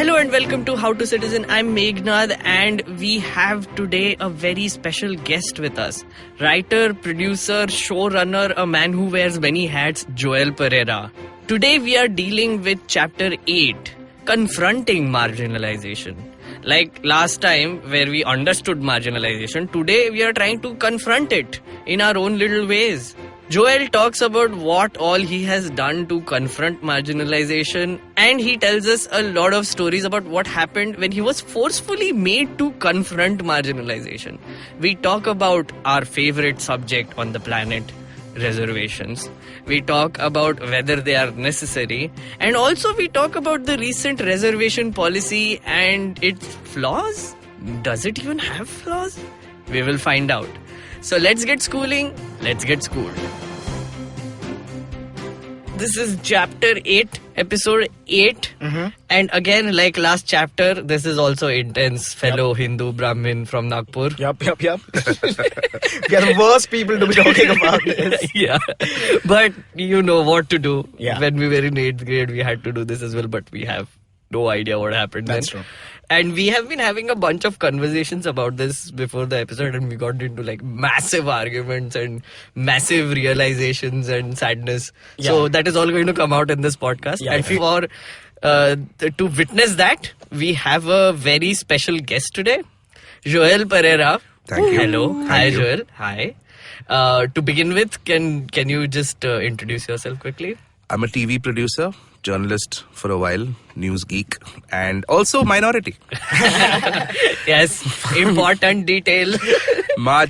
Hello and welcome to How to Citizen. I'm Meghnad and we have today a very special guest with us. Writer, producer, showrunner, a man who wears many hats, Joel Pereira. Today we are dealing with Chapter 8, Confronting Marginalization. Like last time where we understood marginalization, today we are trying to confront it in our own little ways. Joel talks about what all he has done to confront marginalization, and he tells us a lot of stories about what happened when he was forcefully made to confront marginalization. We talk about our favorite subject on the planet, reservations. We talk about whether they are necessary, and also we talk about the recent reservation policy and its flaws. Does it even have flaws? We will find out. So let's get schooling. Let's get schooled. This is chapter 8, episode 8. And again, like last chapter, this is also intense, fellow Hindu Brahmin from Nagpur. Yup. We are the worst people to be talking about this. Yeah. But you know what to do. Yeah. When we were in 8th grade, we had to do this as well, but we have no idea what happened That's then. true. And we have been having a bunch of conversations about this before the episode, and we got into like massive arguments and massive realizations and sadness. Yeah. So that is all going to come out in this podcast. Yeah. And for to witness that, we have a very special guest today, Joel Parriera. Thank you. Hello. Thank Hi, you. Joel. Hi. To begin with, can you just introduce yourself quickly? I'm a TV producer, journalist for a while, news geek, and also minority. Yes, important detail. My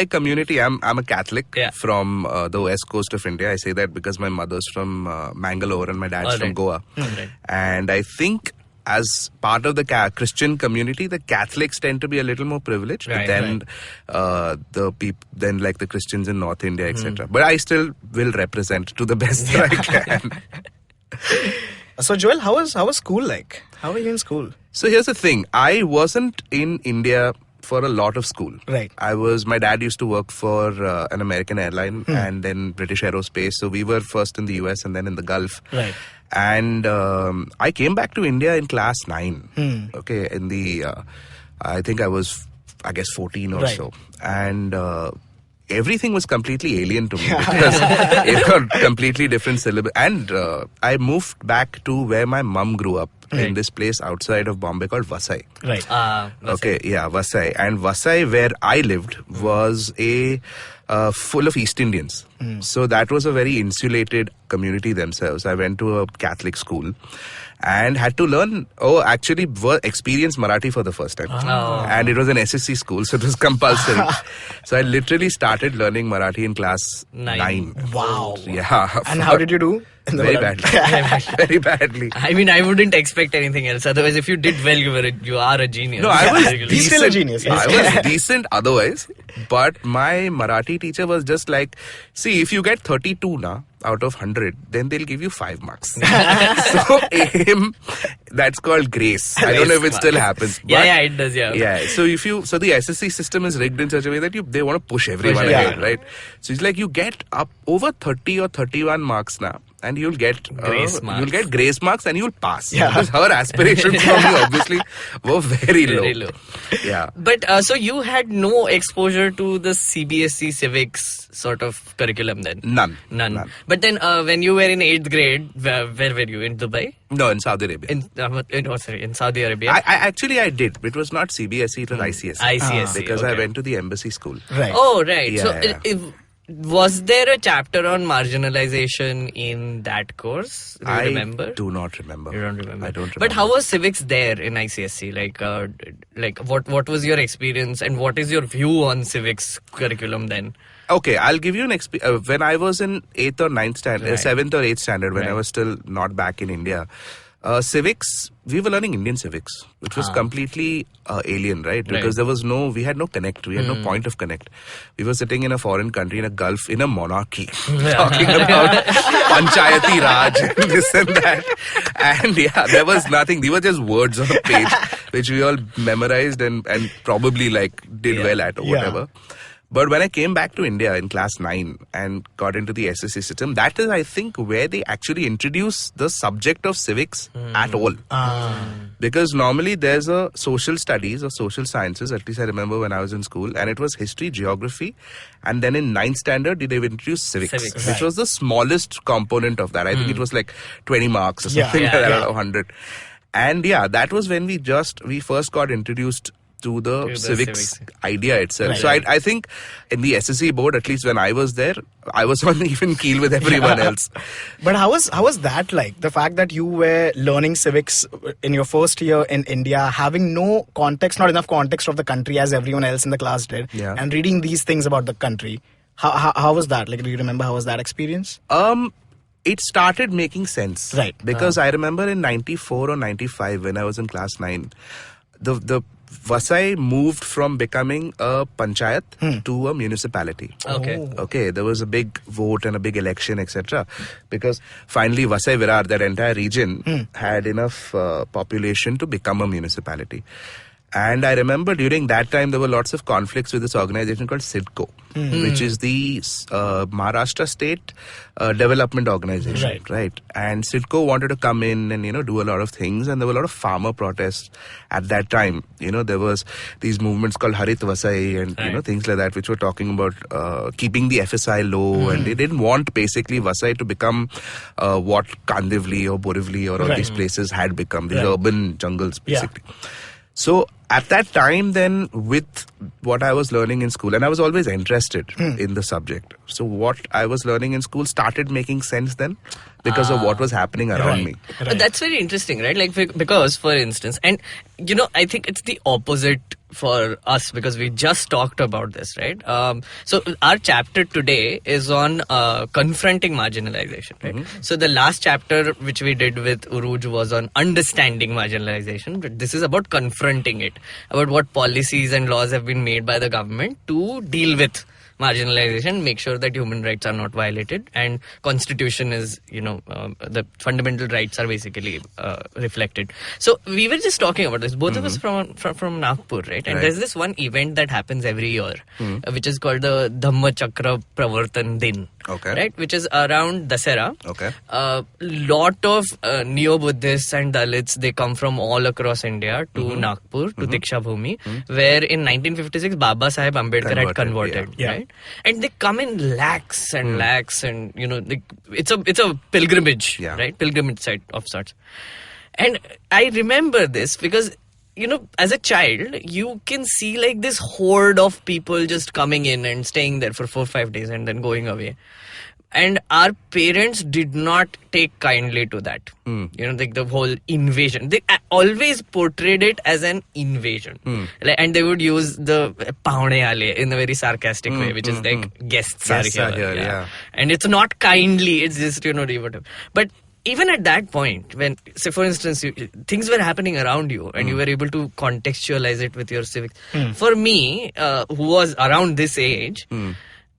community, I'm a Catholic Yeah. from the west coast of India. I say that because my mother's from Mangalore and my dad's from Alright. Goa. Alright. And I think as part of the Christian community, the Catholics tend to be a little more privileged Right, than than like the Christians in North India, etc. But I still will represent to the best that I can. So, Joel, how was school like? How were you in school? So here's the thing. I wasn't in India for a lot of school. Right. My dad used to work for an American airline and then British Aerospace. So we were first in the US and then in the Gulf. Right. And I came back to India in class 9. Okay. In the, I think I was, 14 or Right. so. And everything was completely alien to me because it was completely different syllabus. And I moved back to where my mum grew up in this place outside of Bombay called Vasai. Right. Okay, yeah, Vasai. And Vasai, where I lived, was full of East Indians. So that was a very insulated community themselves. I went to a Catholic school and had to learn, experience Marathi for the first time. And it was an SSC school, so it was compulsory. So I literally started learning Marathi in class 9. Wow. Yeah. And how did you do? Very badly. Very badly. I mean, I wouldn't expect anything else. Otherwise, if you did well, you are a genius. No, I was Basically. He's still a genius. I was decent otherwise, but my Marathi teacher was just like, see, if you get 32 now out of 100, then they'll give you 5 marks. So that's called grace. I don't know if it still happens. But Yeah, it does. Yeah. So the SSC system is rigged in such a way that they want to push everyone ahead, right? So it's like you get up over 30 or 31 marks now, and you'll get Grace marks. You'll get grace marks and you'll pass. Yeah. Because her aspirations from me obviously were very low. Very low. Yeah. But so you had no exposure to the CBSE civics sort of curriculum then? None. But then when you were in 8th grade, where were you? In Dubai? No, in Saudi Arabia. In Saudi Arabia? I did. It was not CBSE, it was ICSE. ICSE. Because I okay. went to the embassy school. Right. Oh, right. Yeah, So yeah. was there a chapter on marginalization in that course? Do you remember? I do not remember. You don't remember? I don't remember. But how was civics there in ICSE? Like what was your experience and what is your view on civics curriculum then? Okay, I'll give you an experience. When I was in 8th or 9th standard, Right. 7th or 8th standard, when Right. I was still not back in India, civics, we were learning Indian civics, which was completely alien, right? Because we had no connect, we had no point of connect. We were sitting in a foreign country, in a Gulf, in a monarchy, talking about Panchayati Raj, and this and that. And there was nothing. They were just words on a page, which we all memorized and probably did well at or whatever. But when I came back to India in class 9 and got into the SSC system, that is, I think, where they actually introduce the subject of civics at all. Because normally there's a social studies or social sciences, at least I remember when I was in school, and it was history, geography, and then in 9th standard, they introduced civics. Which was the smallest component of that. I think it was like 20 marks or something like that, or 100. And yeah, that was when we first got introduced to the civics idea itself. So I think in the SSC board, at least when I was there, I was on even keel with everyone else. But how was that like? The fact that you were learning civics in your first year in India, having no context, not enough context of the country as everyone else in the class did, and reading these things about the country. How was that? Like, do you remember how was that experience? It started making sense. Right. Because I remember in 94 or 95 when I was in class 9, the Vasai moved from becoming a panchayat to a municipality. Okay, there was a big vote and a big election, etc. Because finally Vasai Virar, that entire region, had enough population to become a municipality. And I remember during that time there were lots of conflicts with this organization called CIDCO, which is the Maharashtra State Development Organization, right? And CIDCO wanted to come in and do a lot of things, and there were a lot of farmer protests at that time. There was these movements called Harit Vasai and things like that, which were talking about keeping the FSI low, and they didn't want basically Vasai to become what Kandivli or Borivali or all these places had become, these urban jungles basically. So at that time then, with what I was learning in school, and I was always interested in the subject. So what I was learning in school started making sense then because of what was happening around me. But that's very interesting, right? Like, because for instance, and I think it's the opposite for us because we just talked about this, right? So our chapter today is on confronting marginalization, right? So the last chapter which we did with Uruj was on understanding marginalization, but this is about confronting it, about what policies and laws have been made by the government to deal with marginalization, make sure that human rights are not violated, and constitution is, the fundamental rights are basically reflected. So we were just talking about this, both of us from Nagpur, right? And there's this one event that happens every year, which is called the Dhamma Chakra Pravartan Din, right? Which is around Dasera. Lot of neo-Buddhists and Dalits, they come from all across India to Nagpur, to Diksha Bhumi, where in 1956 Baba Saheb Ambedkar had converted, right? And they come in lakhs and lakhs, and it's a pilgrimage, right? Pilgrimage site of sorts. And I remember this because as a child, you can see like this horde of people just coming in and staying there for 4 or 5 days and then going away. And our parents did not take kindly to that. Like the whole invasion. They always portrayed it as an invasion. And they would use the paune aale in a very sarcastic way, which is like guests are here. And it's not kindly, it's just, derivative. But even at that point, when, say for instance, things were happening around you and you were able to contextualize it with your civics. For me, who was around this age,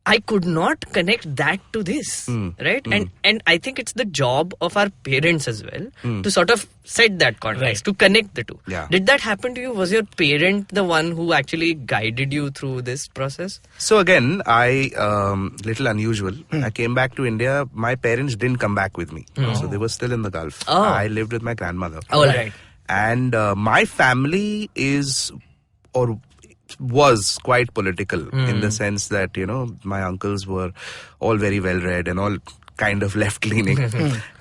I could not connect that to this, right? And I think it's the job of our parents as well to sort of set that context, to connect the two. Did that happen to you? Was your parent the one who actually guided you through this process? So again, little unusual. I came back to India. My parents didn't come back with me. So they were still in the Gulf. I lived with my grandmother. Right. And my family was quite political in the sense that, my uncles were all very well read and all kind of left-leaning.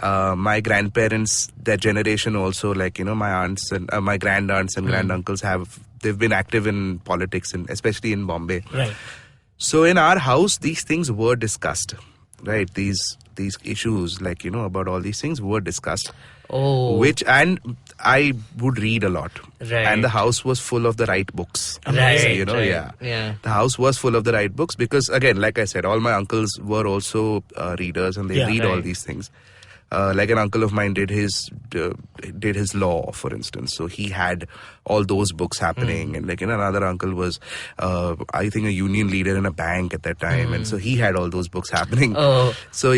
My grandparents, their generation also, like, my aunts and my grand-aunts and grand-uncles they've been active in politics, and especially in Bombay. Right. So in our house, these things were discussed, right? These issues, like, about all these things were discussed. And I would read a lot. And the house was full of the right books. The house was full of the right books because, again, like I said, all my uncles were also readers, and they read all these things. Like an uncle of mine did his law, for instance. So he had all those books happening. And like, another uncle was, I think, a union leader in a bank at that time. And so he had all those books happening. So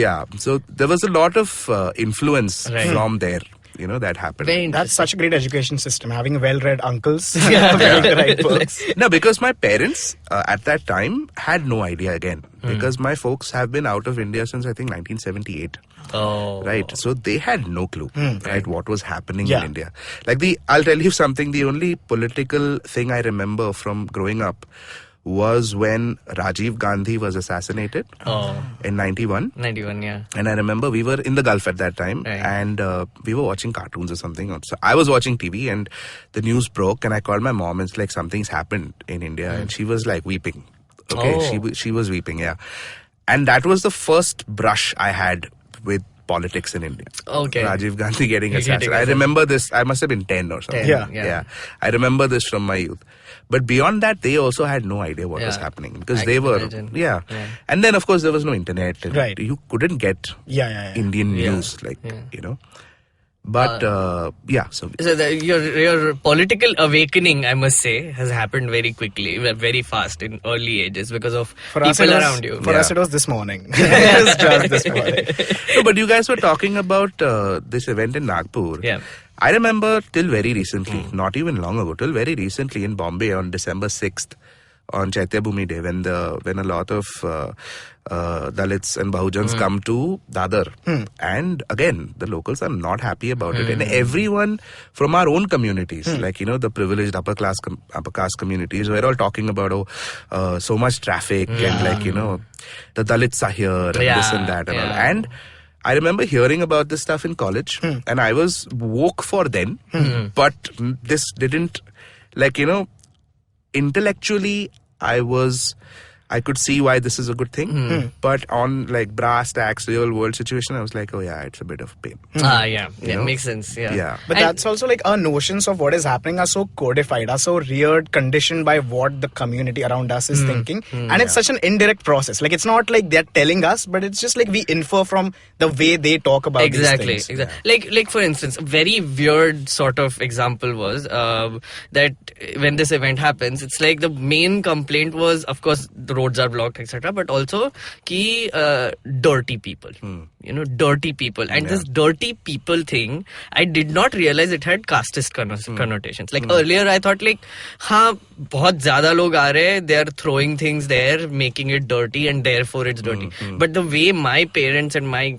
there was a lot of influence from there. that happened. That's such a great education system, having well-read uncles reading the right books. No, because my parents at that time had no idea again. Because my folks have been out of India since I think 1978. Oh. Right. So they had no clue, right, what was happening Yeah. in India. I'll tell you something, the only political thing I remember from growing up was when Rajiv Gandhi was assassinated in 91. 91, yeah. And I remember we were in the Gulf at that time, Right. and we were watching cartoons or something. So I was watching TV and the news broke, and I called my mom and it's like something's happened in India, and she was like weeping. Okay, Oh. she was weeping, yeah. And that was the first brush I had with politics in India. Okay. Rajiv Gandhi getting Getting assassinated. I assassinated. remember this. I must have been 10 or something. 10, Yeah. I remember this from my youth. But beyond that, they also had no idea what was Yeah. happening because I they can were, imagine. yeah. Yeah. And then, of course, there was no internet. And Right. You couldn't get Yeah. Indian Yeah. news, But, so So your political awakening, I must say, has happened very quickly, very fast in early ages because of For us, people it was, around you. For us, it was this morning. It was just this morning. No, but you guys were talking about this event in Nagpur. Yeah. I remember till very recently, not even long ago, till very recently in Bombay on December 6th, on Chaitya Bhumi Day, when a lot of Dalits and Bahujans come to Dadar. And again, the locals are not happy about it. And everyone from our own communities, the privileged upper-caste communities, we're all talking about, so much traffic and the Dalits are here and this and that and all. And I remember hearing about this stuff in college, and I was woke for then, but this didn't, intellectually, I could see why this is a good thing, but on brass tacks, real world situation, I was like, oh yeah, it's a bit of a pain. Yeah, know? makes sense. Yeah. But And- that's also our notions of what is happening are so codified, are so reared, conditioned by what the community around us is thinking. And it's such an indirect process. It's not like they're telling us, but it's just we infer from the way they talk about Exactly. these things. Like for instance, a very weird sort of example was that when this event happens, it's like the main complaint was, of course, the roads are blocked, etc., but also dirty people. Dirty people. And this dirty people thing, I did not realize it had casteist connotations. Earlier I thought बहुत ज़्यादा लोग आ रहे, they are throwing things there, making it dirty, and therefore it's dirty. But the way my parents and my,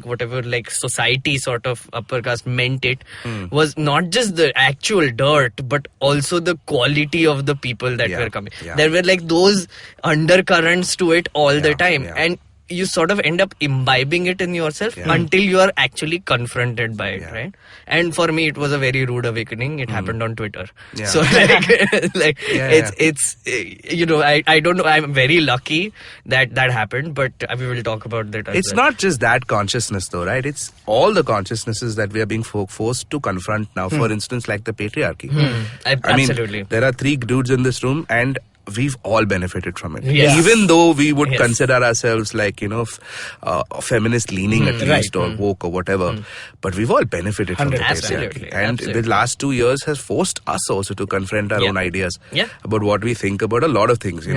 whatever, society sort of upper caste meant it was not just the actual dirt, but also the quality of the people that were coming. Yeah. There were those undercurrents to it all the time. Yeah. And you sort of end up imbibing it in yourself until you are actually confronted by it, right? And for me, it was a very rude awakening. It happened on Twitter. Yeah. So it's I don't know. I'm very lucky that happened, but we will talk about that. It's not just that consciousness though, right? It's all the consciousnesses that we are being forced to confront now. For instance, like the patriarchy. I mean, Absolutely. there are 3 dudes in this room and we've all benefited from it. Yes. Even though we would Yes. consider ourselves feminist leaning at least or woke or whatever, but we've all benefited from the 100%. patriarchy. Absolutely. And the last 2 years has forced us also to confront our own ideas about what we think about a lot of things,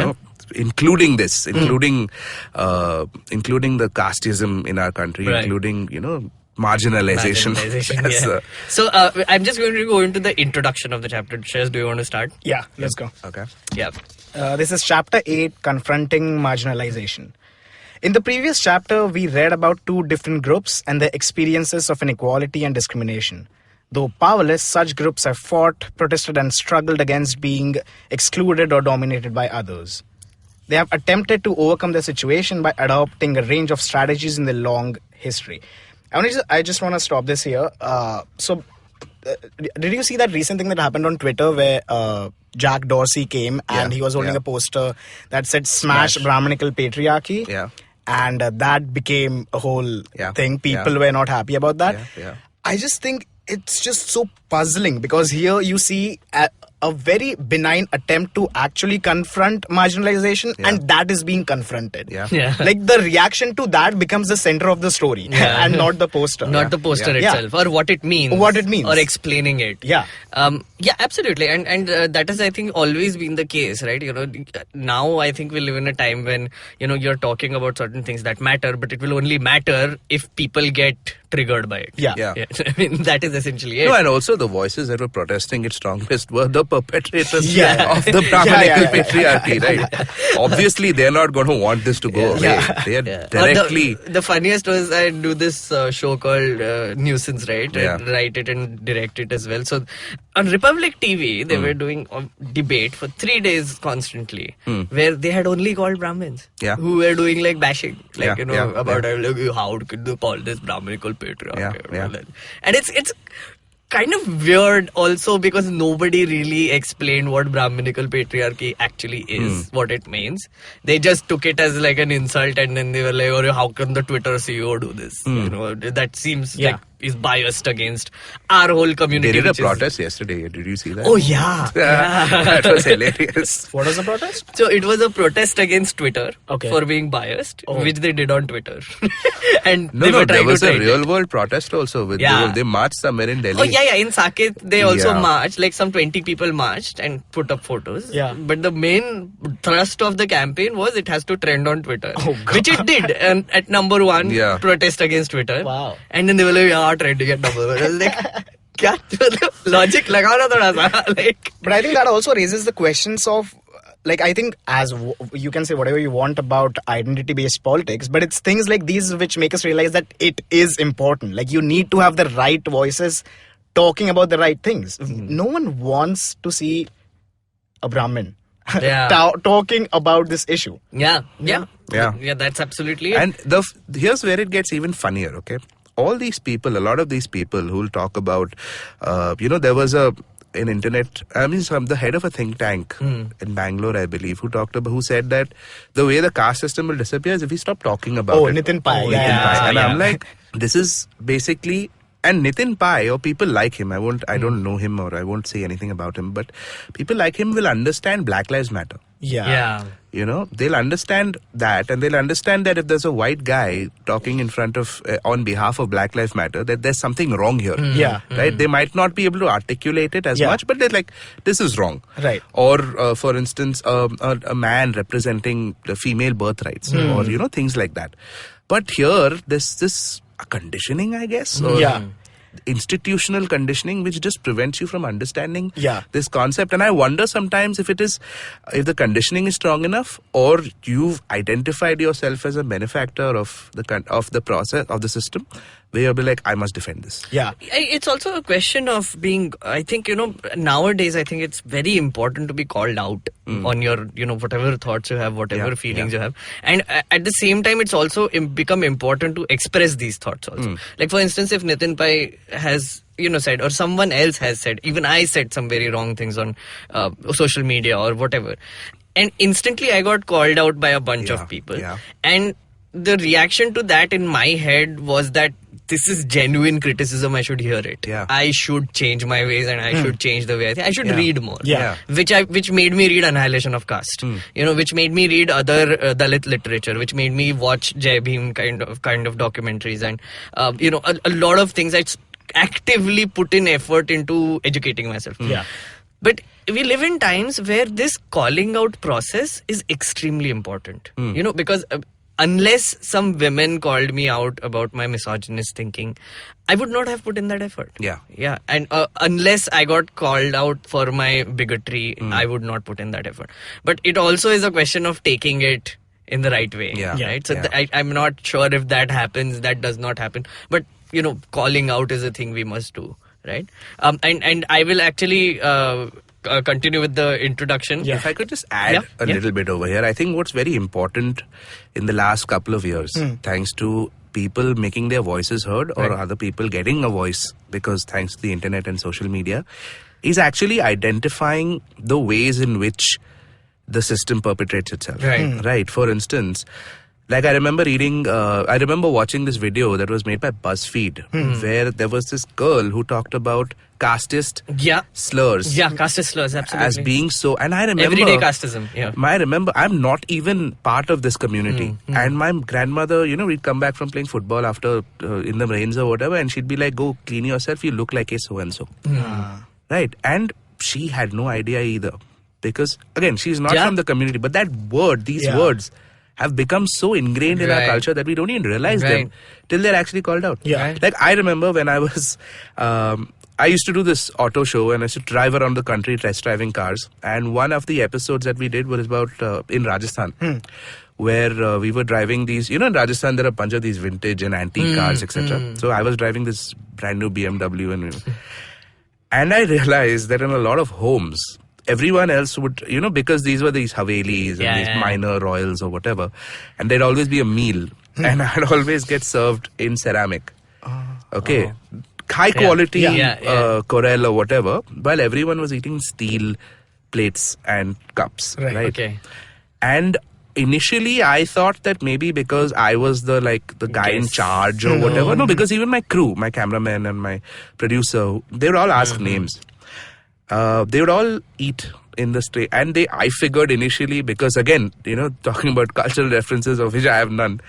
including this, including the casteism in our country, Right. including, marginalization. Yeah. So I'm just going to go into the introduction of the chapter. Shreyas, do you want to start? Yeah, let's go. Okay. Yeah. This is chapter 8, Confronting Marginalization. In the previous chapter, we read about 2 different groups and their experiences of inequality and discrimination. Though powerless, such groups have fought, protested, and struggled against being excluded or dominated by others. They have attempted to overcome the situation by adopting a range of strategies in their long history. I just want to stop this here. Did you see that recent thing that happened on Twitter where Jack Dorsey came and he was holding a poster that said "Smash Brahminical Patriarchy"? Yeah. And that became a whole thing. People Yeah. were not happy about that. Yeah. I just think it's just so puzzling because here you see a very benign attempt to actually confront marginalization, and that is being confronted. Yeah. The reaction to that becomes the center of the story and not the poster. Not the poster Yeah. itself, or what it means. What it means. Or explaining it. Yeah. Absolutely. And that has, I think, always been the case, right? Now I think we live in a time when, you're talking about certain things that matter, but it will only matter if people get triggered by it. Yeah. I mean, that is essentially it. No, and also the voices that were protesting it strongest were the perpetrators Yeah. of the Brahminical Yeah. patriarchy, right? Obviously, they're not going to want this to go away. They are directly... The funniest was I do this show called Nuisance, right? I write it and direct it as well. So on Republic TV, they were doing a debate for 3 days constantly, where they had only called Brahmins, who were doing like bashing, like about how could they call this Brahminical patriarchy? And it's kind of weird also because nobody really explained what Brahminical patriarchy actually is, what it means. They just took it as like an insult, and then they were like, oh, how can the Twitter CEO do this? That seems like is biased against our whole community. They did a protest yesterday. Did you see that? Oh, yeah. That was hilarious. What was the protest? So it was a protest against Twitter for being biased, which they did on Twitter. And there was a real world protest also. They marched somewhere in Delhi. Oh, yeah. In Saket, they also marched. Like some 20 people marched and put up photos. Yeah. But the main thrust of the campaign was it has to trend on Twitter. Which it did. And at number 1, protest against Twitter. Wow. And then they were like, trending at number 1. I was like, क्या logic लगाओ ना थोड़ा सा, like. But I think that also raises the questions of, like, I think as you can say whatever you want about identity-based politics, but it's things like these which make us realize that it is important. Like, you need to have the right voices talking about the right things. No one wants to see a Brahmin talking about this issue. Yeah, that's absolutely it. And here's where it gets even funnier, okay? All these people, a lot of these people who will talk about, there was the head of a think tank in Bangalore, I believe, who said that the way the caste system will disappear is if we stop talking about it. Nitin Pai. And I'm like, this is basically... And Nitin Pai, or people like him, I don't know him or I won't say anything about him, but people like him will understand Black Lives Matter. Yeah. They'll understand that, and they'll understand that if there's a white guy talking in front of, on behalf of Black Lives Matter, that there's something wrong here. Right? They might not be able to articulate it as much, but they're like, this is wrong. Right. Or, for instance, a man representing the female birthrights, or, things like that. But here, there's this conditioning, I guess, or institutional conditioning which just prevents you from understanding this concept. And I wonder sometimes if the conditioning is strong enough, or you've identified yourself as a benefactor of the process of the system, where you'll be like, I must defend this. It's also a question of being, I think, nowadays I think it's very important to be called out on your, whatever thoughts you have, whatever feelings you have. And at the same time, it's also become important to express these thoughts also. Like, for instance, if Nitin Pai has said, or someone else has said, even I said some very wrong things on social media or whatever, and instantly I got called out by a bunch of people, and the reaction to that in my head was that this is genuine criticism, I should hear it. I should change my ways, and I should change the way I think. I should read more. Which made me read Annihilation of Caste. Which made me read other Dalit literature, which made me watch Jai Bhim kind of documentaries, and a lot of things. I actively put in effort into educating myself. But we live in times where this calling out process is extremely important. Because unless some women called me out about my misogynist thinking, I would not have put in that effort. And unless I got called out for my bigotry, I would not put in that effort. But it also is a question of taking it in the right way. Right? So I'm not sure if that happens, that does not happen. But, calling out is a thing we must do. Right? And I will actually... continue with the introduction. If I could just add a little bit over here. I think what's very important in the last couple of years, thanks to people making their voices heard, or other people getting a voice because thanks to the internet and social media, is actually identifying the ways in which the system perpetrates itself. Right. For instance, like I remember watching this video that was made by BuzzFeed, where there was this girl who talked about casteist slurs. Casteist slurs, absolutely. As being so, and I remember... Everyday casteism, I remember, I'm not even part of this community. And my grandmother, we'd come back from playing football after, in the rains or whatever, and she'd be like, go clean yourself, you look like a so-and-so. Right? And she had no idea either. Because, again, she's not from the community, but that word, these words... have become so ingrained in our culture that we don't even realize them till they're actually called out. Yeah. Like I remember when I was, I used to do this auto show and I used to drive around the country test driving cars. And one of the episodes that we did was about in Rajasthan. Where we were driving these, in Rajasthan there are a bunch of these vintage and antique cars, etc. So I was driving this brand new BMW and I realized that in a lot of homes, everyone else would, because these were these Havelis and these minor royals or whatever, and there'd always be a meal and I'd always get served in ceramic. High quality Corel or whatever, while everyone was eating steel plates and cups. Right. Okay. And initially, I thought that maybe because I was the guy in charge or whatever. No, because even my crew, my cameraman and my producer, they would all ask names. They would all eat in the street. And I figured initially, because again, talking about cultural references of which I have none,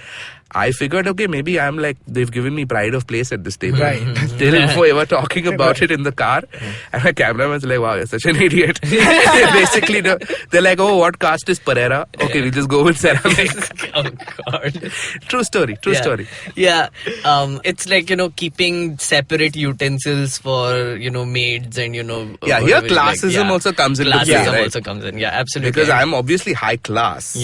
I figured, okay, maybe I'm they've given me pride of place at this table. Right. Till we were talking about it in the car. And my cameraman's like, wow, you're such an idiot. Basically, they're like, oh, what caste is Pereira? Okay, we'll just go with ceramic. Oh, God. True story. Yeah. It's like, keeping separate utensils for, maids and, here classism also comes into play. Classism also comes in. Yeah, absolutely. Because I'm obviously high class.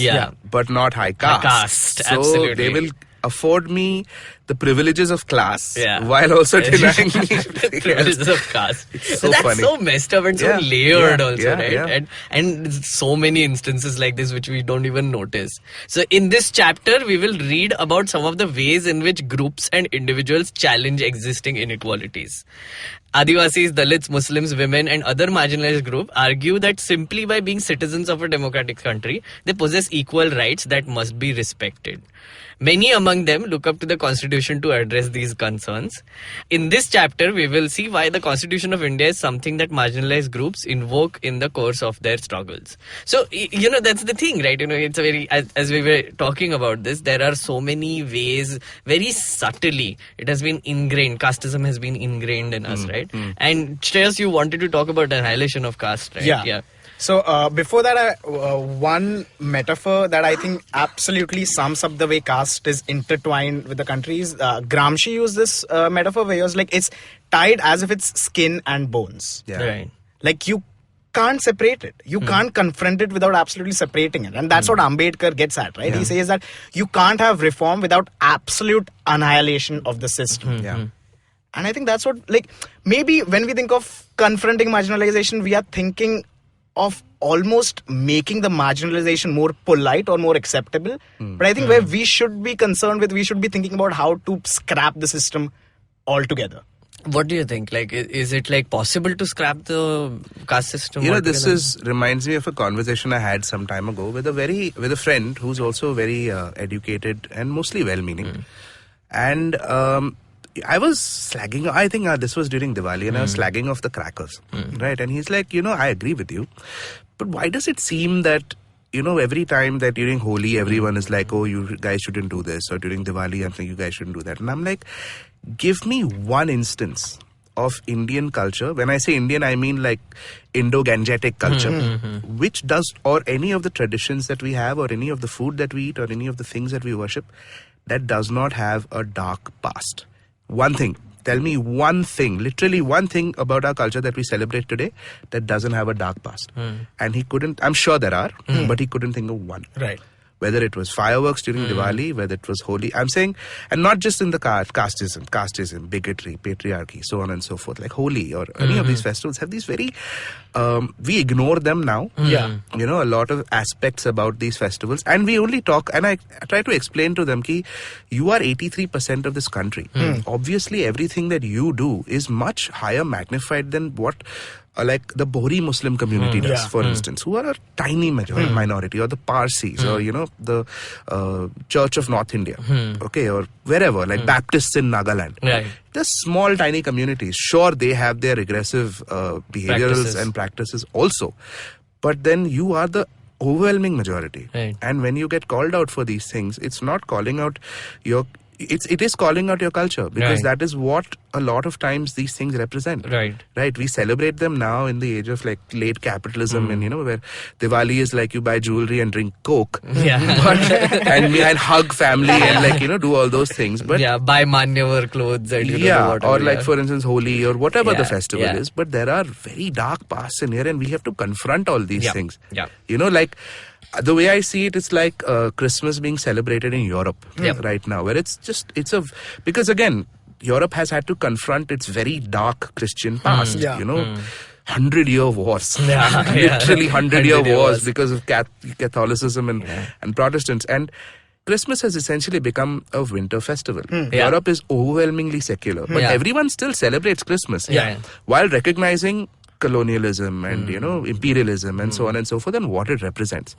But not high caste. So absolutely. They will afford me the privileges of class while also denying me the privileges of caste. It's so that's funny. So messed up and so layered also, right? Yeah. And so many instances like this which we don't even notice. So in this chapter, we will read about some of the ways in which groups and individuals challenge existing inequalities. Adivasis, Dalits, Muslims, women and other marginalized groups argue that simply by being citizens of a democratic country, they possess equal rights that must be respected. Many among them look up to the Constitution to address these concerns. In this chapter, we will see why the Constitution of India is something that marginalized groups invoke in the course of their struggles. So, that's the thing, right? It's a very, as we were talking about this, there are so many ways, very subtly, it has been ingrained, casteism has been ingrained in us, right? And Shreyas, you wanted to talk about annihilation of caste, right? Yeah. So before that, one metaphor that I think absolutely sums up the way caste is intertwined with the countries. Gramsci used this metaphor where he was like, it's tied as if it's skin and bones. Yeah. Right. Like you can't separate it. You can't confront it without absolutely separating it. And that's what Ambedkar gets at, right? He says that you can't have reform without absolute annihilation of the system. And I think that's what, maybe when we think of confronting marginalization, we are thinking of almost making the marginalization more polite or more acceptable. But I think where we should be concerned with, we should be thinking about how to scrap the system altogether. What do you think? Is it possible to scrap the caste system? This reminds me of a conversation I had some time ago with a friend who's also very educated and mostly well-meaning. And I was slagging, I think this was during Diwali, and I was slagging off the crackers, right? And he's like, I agree with you, but why does it seem that, every time that during Holi, everyone is like, oh, you guys shouldn't do this, or during Diwali, I think you guys shouldn't do that. And I'm like, give me one instance of Indian culture. When I say Indian, I mean like Indo-Gangetic culture, which does, or any of the traditions that we have, or any of the food that we eat, or any of the things that we worship, that does not have a dark past. One thing. Tell me one thing, literally one thing about our culture that we celebrate today that doesn't have a dark past. And he couldn't, I'm sure there are, but he couldn't think of one. Right. Whether it was fireworks during Diwali, whether it was Holi. I'm saying, and not just in the casteism, bigotry, patriarchy, so on and so forth. Like Holi or any of these festivals have these very, we ignore them now. Yeah. A lot of aspects about these festivals. And we only talk, and I try to explain to them ki you are 83% of this country. Obviously, everything that you do is much higher magnified than what like the Bohri Muslim community does, for instance, who are a tiny minority, or the Parsis, or the Church of North India, okay, or wherever, like Baptists in Nagaland. Right. They're small, tiny communities. Sure, they have their regressive behaviors and practices also, but then you are the overwhelming majority. Right. And when you get called out for these things, it's not calling out your it is calling out your culture, because that is what a lot of times these things represent. Right. We celebrate them now in the age of like late capitalism, and where Diwali is like you buy jewelry and drink Coke, and hug family and do all those things. But buy Manyavar clothes and or like for instance Holi or whatever the festival is. But there are very dark pasts in here, and we have to confront all these things. Like. The way I see it, it's like Christmas being celebrated in Europe right now, where because again, Europe has had to confront its very dark Christian past, 100-year wars, literally 100-year wars because of Catholicism and Protestants. And Christmas has essentially become a winter festival. Europe is overwhelmingly secular, but everyone still celebrates Christmas while recognizing colonialism and imperialism and so on and so forth, and what it represents.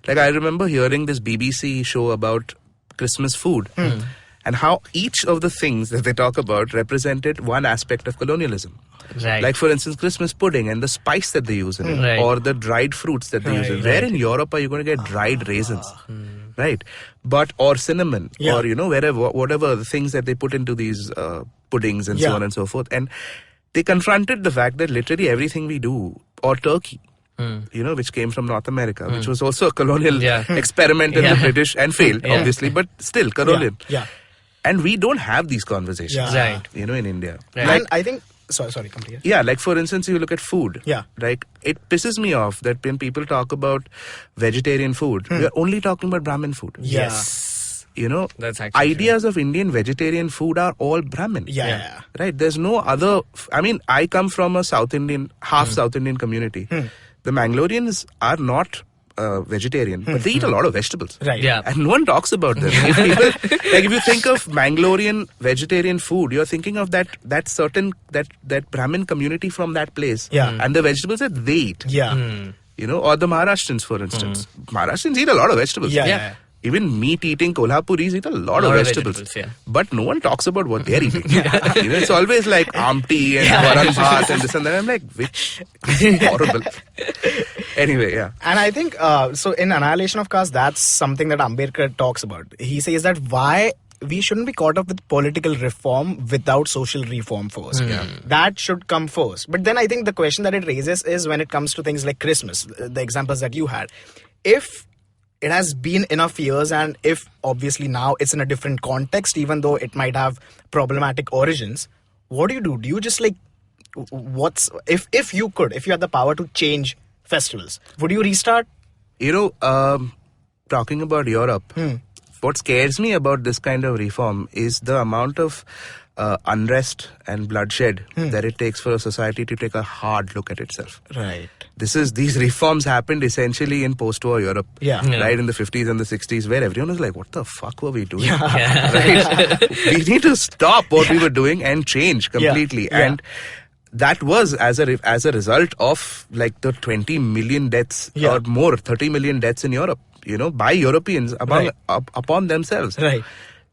Like I remember hearing this BBC show about Christmas food and how each of the things that they talk about represented one aspect of colonialism. Like for instance Christmas pudding and the spice that they use in it, or the dried fruits that they use in it. Where in Europe are you going to get dried raisins? Right, or cinnamon, or whatever the things that they put into these puddings and so on and so forth. And they confronted the fact that literally everything we do, or turkey, which came from North America, which was also a colonial experiment in the British, and failed, obviously, but still colonial. And we don't have these conversations, in India. And I think, sorry, complete. Like for instance, you look at food. Like it pisses me off that when people talk about vegetarian food, we are only talking about Brahmin food. That's actually ideas of Indian vegetarian food are all Brahmin. Right. There's no other. I mean, I come from a South Indian community. The Mangaloreans are not vegetarian, but they eat a lot of vegetables. And no one talks about them. If you think of Mangalorean vegetarian food, you're thinking of that Brahmin community from that place, and the vegetables that they eat. Or the Maharashtrians, for instance. Maharashtrians eat a lot of vegetables. Even meat-eating Kolhapuris eat a lot of vegetables. But no one talks about what they're eating. It's always like amti and varan bhat and this and that. I'm like, which is horrible. Anyway, And I think, so in Annihilation of Caste, that's something that Ambedkar talks about. He says that why we shouldn't be caught up with political reform without social reform first. That should come first. But then I think the question that it raises is when it comes to things like Christmas, the examples that you had. If it has been enough years, and if obviously now it's in a different context, even though it might have problematic origins, what do you do? Do you just if you had the power to change festivals, would you restart? Talking about Europe, what scares me about this kind of reform is the amount of unrest and bloodshed that it takes for a society to take a hard look at itself. Right. These reforms happened essentially in post-war Europe, right, in the 50s and the 60s, where everyone was like, what the fuck were we doing? Right? We need to stop what we were doing and change completely. And that was as a result of like the 20 million deaths or more, 30 million deaths in Europe, by Europeans upon themselves. Right.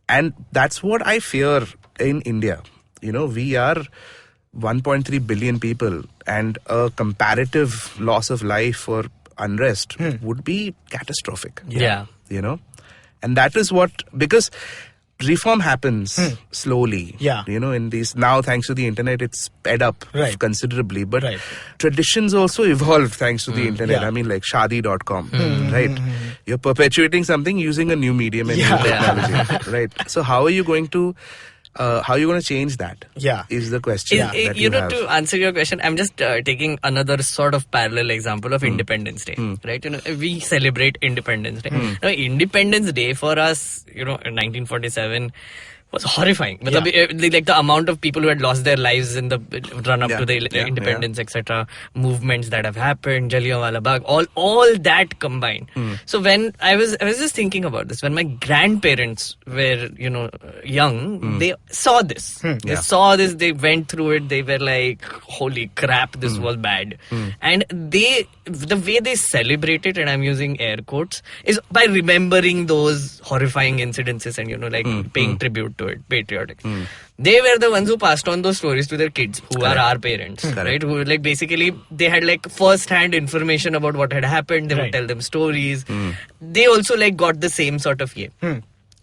And that's what I fear in India. We are 1.3 billion people, and a comparative loss of life or unrest would be catastrophic. And that is because reform happens slowly. In these, now thanks to the internet, it's sped up considerably. But traditions also evolve thanks to the internet. I mean, like shadi.com, right? You're perpetuating something using a new medium and new technology, right? So how are you going to change that? Is the question that you have. To answer your question, I'm just taking another sort of parallel example of Independence Day, right? We celebrate Independence Day. Now, Independence Day for us, in 1947 was horrifying. Like the amount of people who had lost their lives in the run up to the independence, etc., movements that have happened, Jallianwala Bagh, all that combined. So when I was just thinking about this, when my grandparents were young, they saw this. They saw this. They went through it. They were like, "Holy crap, this was bad." And the way they celebrated, and I'm using air quotes, is by remembering those horrifying incidences and paying tribute to it, patriotic. They were the ones who passed on those stories to their kids, who are our parents, right? Who basically they had first-hand information about what had happened. They would tell them stories. They also got the same sort of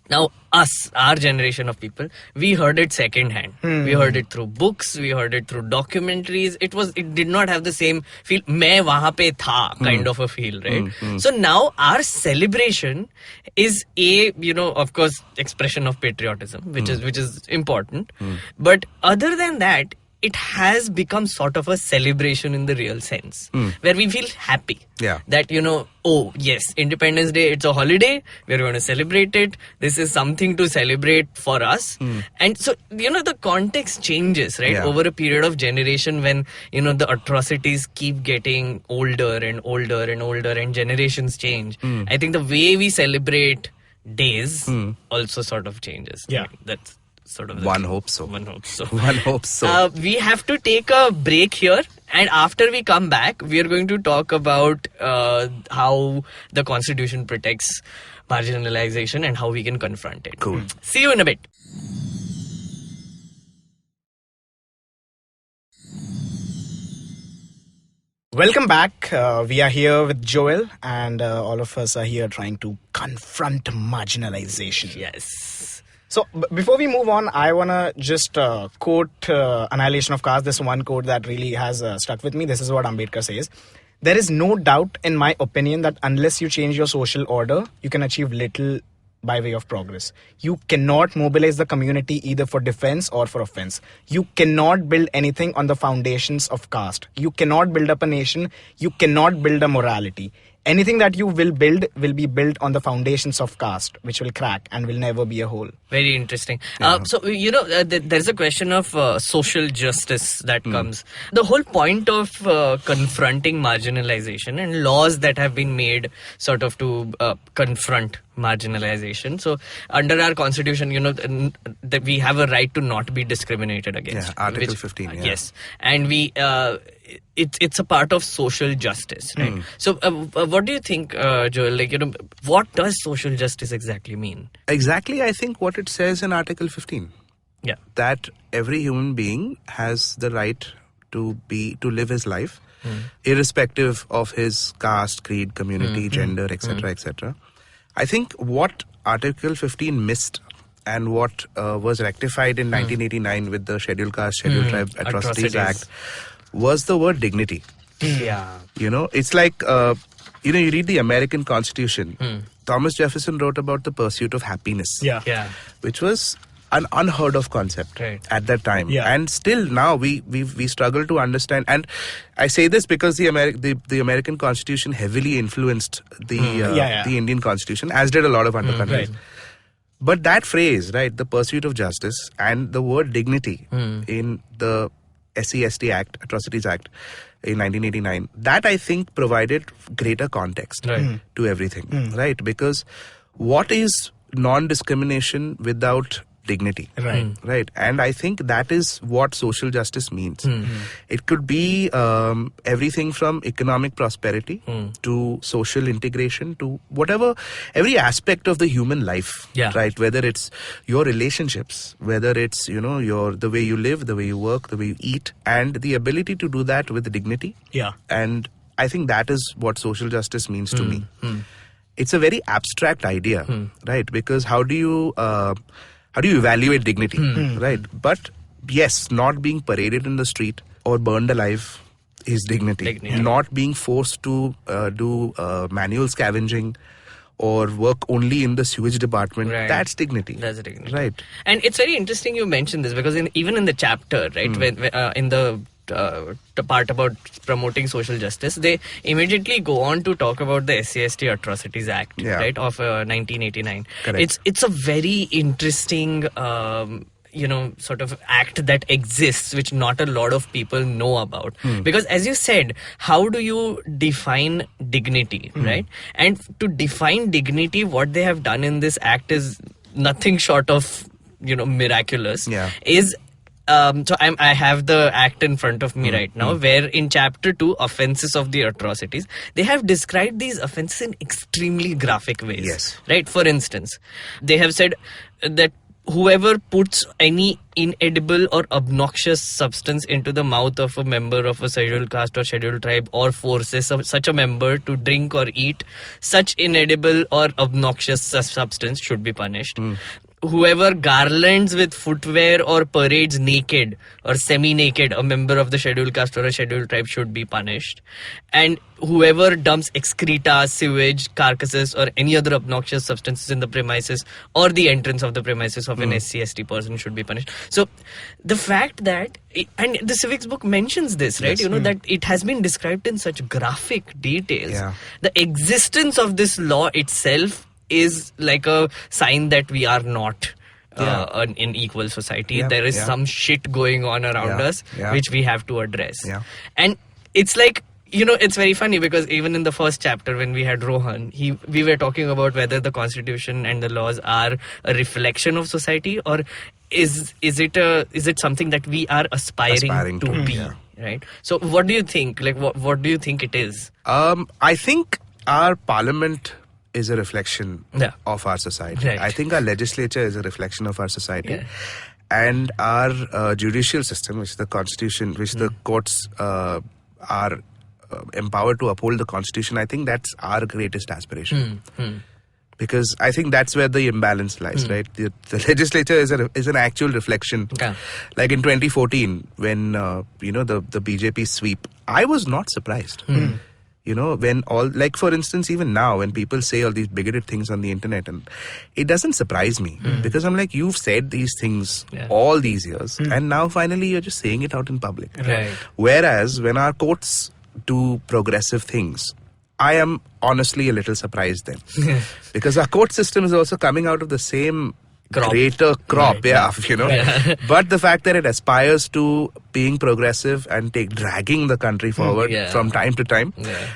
Now, our generation of people, we heard it secondhand. We heard it through books, we heard it through documentaries. It did not have the same feel, main wahan pe tha kind of a feel, right? So now our celebration is of course, expression of patriotism, which is important. But other than that, it has become sort of a celebration in the real sense, where we feel happy. Yeah. That, oh, yes, Independence Day, it's a holiday. We're going to celebrate it. This is something to celebrate for us. And so, the context changes, right? Yeah. Over a period of generation when, the atrocities keep getting older and older and older and generations change. I think the way we celebrate days also sort of changes. Yeah. That's sort of One hopes so. One hopes so. One hopes so. We have to take a break here, and after we come back, we are going to talk about how the Constitution protects marginalization and how we can confront it. Cool. See you in a bit. Welcome back. We are here with Joel, and all of us are here trying to confront marginalization. Yes. So before we move on, I want to just quote Annihilation of Caste. This one quote that really has stuck with me. This is what Ambedkar says. There is no doubt in my opinion that unless you change your social order, you can achieve little by way of progress. You cannot mobilize the community either for defense or for offense. You cannot build anything on the foundations of caste. You cannot build up a nation. You cannot build a morality. Anything that you will build will be built on the foundations of caste, which will crack and will never be a whole. Very interesting. So, there's a question of social justice that comes. The whole point of confronting marginalization and laws that have been made sort of to confront marginalization. So, under our constitution, that we have a right to not be discriminated against. Yeah, Article 15. Yeah. Yes. And we... it's a part of social justice, right? So what do you think, Joel, what does social justice exactly mean? Exactly, I think what it says in Article 15. Yeah. That every human being has the right to live his life, irrespective of his caste, creed, community, gender, etc., etc. I think what Article 15 missed and what was rectified in 1989 with the Scheduled Caste, Scheduled Tribe Atrocities Act was the word dignity. Yeah. It's like, you read the American Constitution. Thomas Jefferson wrote about the pursuit of happiness. Yeah. Which was an unheard of concept at that time. Yeah. And still now we struggle to understand. And I say this because the American Constitution heavily influenced the Indian Constitution, as did a lot of other countries. Right. But that phrase, right, the pursuit of justice and the word dignity in the SCST Act, Atrocities Act in 1989, that I think provided greater context to everything, right? Because what is non-discrimination without dignity? Right. And I think that is what social justice means. It could be everything from economic prosperity to social integration to whatever, every aspect of the human life, right? Whether it's your relationships, whether it's, the way you live, the way you work, the way you eat, and the ability to do that with dignity. Yeah. And I think that is what social justice means to me. It's a very abstract idea, right? Because how do you evaluate dignity, right? But yes, not being paraded in the street or burned alive is dignity. Not being forced to do manual scavenging or work only in the sewage department, that's dignity. That's dignity. Right. And it's very interesting you mentioned this because even in the chapter, right, when in the part about promoting social justice, they immediately go on to talk about the SCST Atrocities Act, right, of 1989. Correct. It's a very interesting sort of act that exists, which not a lot of people know about. Because as you said, how do you define dignity, right? And to define dignity, what they have done in this act is nothing short of, miraculous. Is so I have the act in front of me right now, where in chapter 2, offenses of the atrocities, they have described these offenses in extremely graphic ways. Yes. Right? For instance, they have said that whoever puts any inedible or obnoxious substance into the mouth of a member of a scheduled caste or scheduled tribe, or forces such a member to drink or eat such inedible or obnoxious substance should be punished. Whoever garlands with footwear or parades naked or semi-naked a member of the scheduled caste or a scheduled tribe should be punished. And whoever dumps excreta, sewage, carcasses or any other obnoxious substances in the premises or the entrance of the premises of an SC/ST person should be punished. So the fact that, and the civics book mentions this, right? Yes. That it has been described in such graphic details. Yeah. The existence of this law itself is like a sign that we are not an equal society. Yeah. There is Yeah. some shit going on around Yeah. us Yeah. which we have to address. Yeah. And it's like, it's very funny because even in the first chapter when we had Rohan, we were talking about whether the constitution and the laws are a reflection of society, or is it something that we are aspiring to be, right? So what do you think? Like what do you think it is? I think our parliament is a reflection of our society. Right. I think our legislature is a reflection of our society. Yeah. And our judicial system, which is the constitution, which the courts are empowered to uphold the constitution, I think that's our greatest aspiration. Because I think that's where the imbalance lies, right? The legislature is an actual reflection. Okay. Like in 2014, when the BJP sweep, I was not surprised. When like for instance, even now when people say all these bigoted things on the internet, and it doesn't surprise me because I'm like, you've said these things all these years and now finally you're just saying it out in public. Right. Whereas when our courts do progressive things, I am honestly a little surprised then because our court system is also coming out of the same greater crop, but the fact that it aspires to being progressive and dragging the country forward from time to time,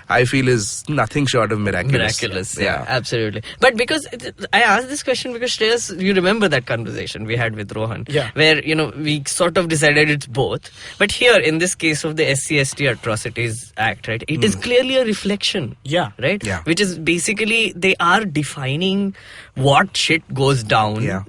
I feel is nothing short of miraculous. Yeah, absolutely. But because I asked this question because Shreyas, you remember that conversation we had with Rohan, where we sort of decided it's both. But here in this case of the SC/ST Atrocities Act, right, it is clearly a reflection, right, which is basically they are defining what shit goes down,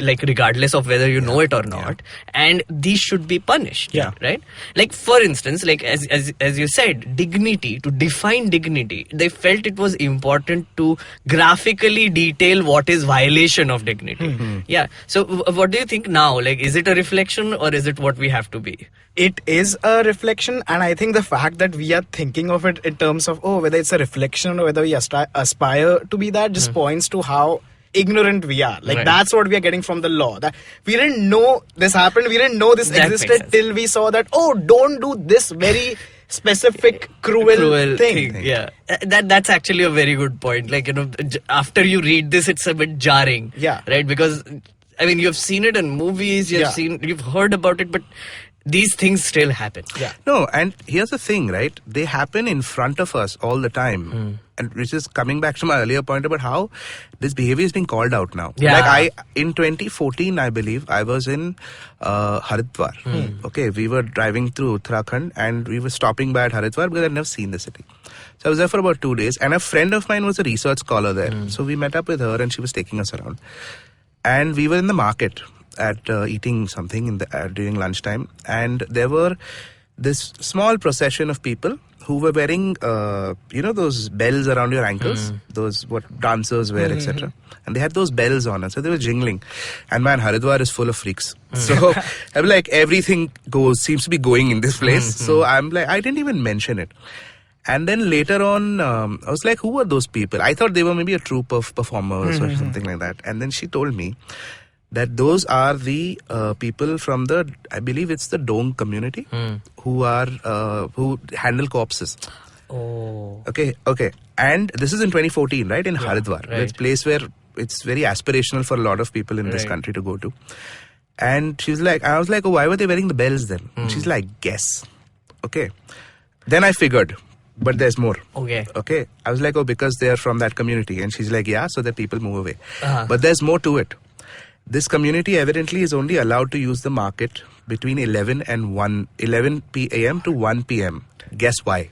like regardless of whether you know it or not, and these should be punished. Right? Like for instance, like as you said, dignity, to define dignity, they felt it was important to graphically detail what is violation of dignity. So what do you think now? Like, is it a reflection or is it what we have to be? It is a reflection, and I think the fact that we are thinking of it in terms of whether it's a reflection or whether we aspire to be that just points to how ignorant we are. Like that's what we are getting from the law. That we didn't know this happened. We didn't know this existed till we saw that. Don't do this very specific cruel thing. Yeah, that's actually a very good point. Like after you read this, it's a bit jarring. Right, because I mean you've seen it in movies. You've heard about it, but these things still happen. No, and here's the thing, right? They happen in front of us all the time. And which is coming back to my earlier point about how this behavior is being called out now. Like in 2014, I believe, I was in Haridwar. Okay, we were driving through Uttarakhand and we were stopping by at Haridwar because I'd never seen the city. So I was there for about 2 days and a friend of mine was a research scholar there. So we met up with her and she was taking us around. And we were in the market at eating something during lunchtime, and there were this small procession of people who were wearing those bells around your ankles, those what dancers wear, etc. And they had those bells on, and so they were jingling. And man, Haridwar is full of freaks. So I'm like, everything seems to be going in this place. So I'm like, I didn't even mention it. And then later on, I was like, who are those people? I thought they were maybe a troupe of performers or something like that. And then she told me that those are the people from I believe it's the Dong community who handle corpses. Okay. And this is in 2014, right? In Haridwar. Right. It's a place where it's very aspirational for a lot of people in this country to go to. And I was like, why were they wearing the bells then? And she's like, guess. Okay. Then I figured, but there's more. Okay. I was like, because they are from that community. And she's like, so that people move away. But there's more to it. This community evidently is only allowed to use the market between 11 p.m. to 1 p.m. Guess why?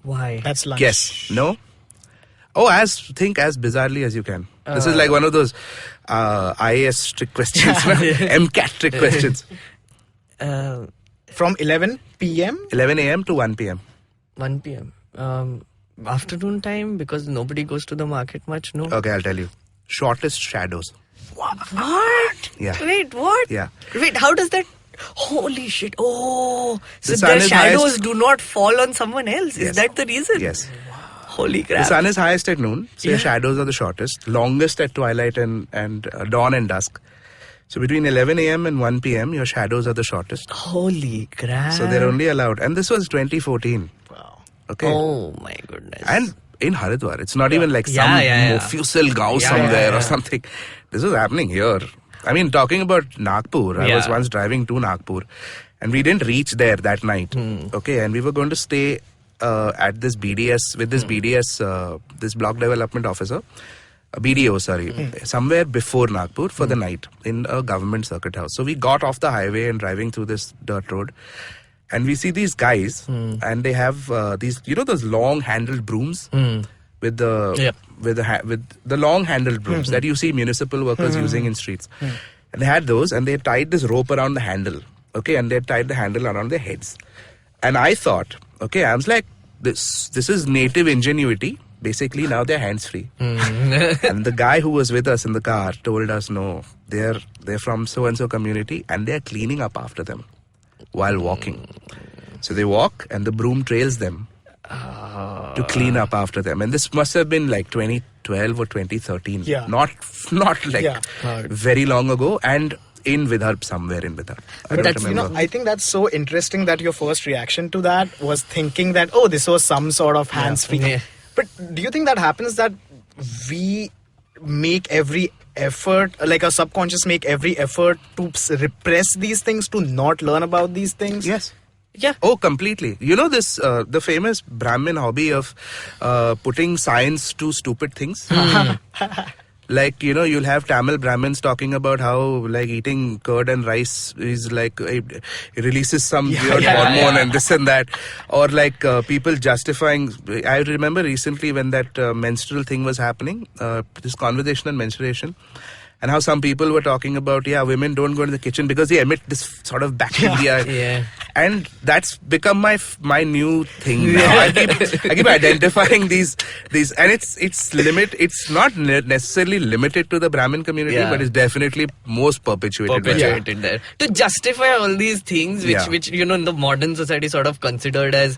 Why? That's lunch. Guess. No? Think as bizarrely as you can. This is like one of those IAS trick questions, MCAT trick questions. From 11 p.m. 11 a.m. to 1 p.m. 1 p.m. Afternoon time, because nobody goes to the market much, no? Okay, I'll tell you. Shortest shadows. What? Yeah. Wait, what? Yeah. Wait, how does that... Holy shit. Oh, so The sun the is shadows highest- do not fall on someone else. Is Yes. that the reason? Yes. Holy crap. The sun is highest at noon, so your Yeah. shadows are the shortest. Longest at twilight and dawn and dusk. So between 11 a.m. and 1 p.m., your shadows are the shortest. Holy crap. So they're only allowed. And this was 2014. Wow. Okay. Oh my goodness. And in Haridwar, it's not even like some Yeah. Mofussil Gaon Yeah, somewhere yeah. or something. This was happening here. I mean, talking about Nagpur, I was Yeah. once driving to Nagpur and we didn't reach there that night. Okay, and we were going to stay at this BDS, with this BDS, this block development officer, BDO, sorry, somewhere before Nagpur for the night in a government circuit house. So we got off the highway and driving through this dirt road. And we see these guys, and they have these, those long-handled brooms with the with the long-handled brooms that you see municipal workers using in streets. And they had those, and they tied this rope around the handle, okay, and they tied the handle around their heads. And I thought, okay, I was like, this is native ingenuity. Basically, now they're hands-free. And the guy who was with us in the car told us, no, they're from so-and-so community, and they're cleaning up after them while walking. So they walk and the broom trails them to clean up after them. And this must have been like 2012 or 2013. Yeah. Not like very long ago, and in Vidarbh, somewhere in Vidarbh. I don't remember. I think that's so interesting that your first reaction to that was thinking that, oh, this was some sort of hands-free. Yeah. But do you think that happens that we make every effort, like our subconscious make every effort to repress these things, to not learn about these things? Yes. Yeah. Oh, completely. You know this, the famous Brahmin hobby of putting science to stupid things? Like, you'll have Tamil Brahmins talking about how, like, eating curd and rice is like, it releases some weird hormone and this and that. Or like people justifying, I remember recently when that menstrual thing was happening, this conversation on menstruation. And how some people were talking about, women don't go into the kitchen because they emit this sort of bacteria. Yeah. And that's become my new thing now. I keep identifying these, and it's not necessarily limited to the Brahmin community, but it's definitely most perpetuated. There to justify all these things which in the modern society sort of considers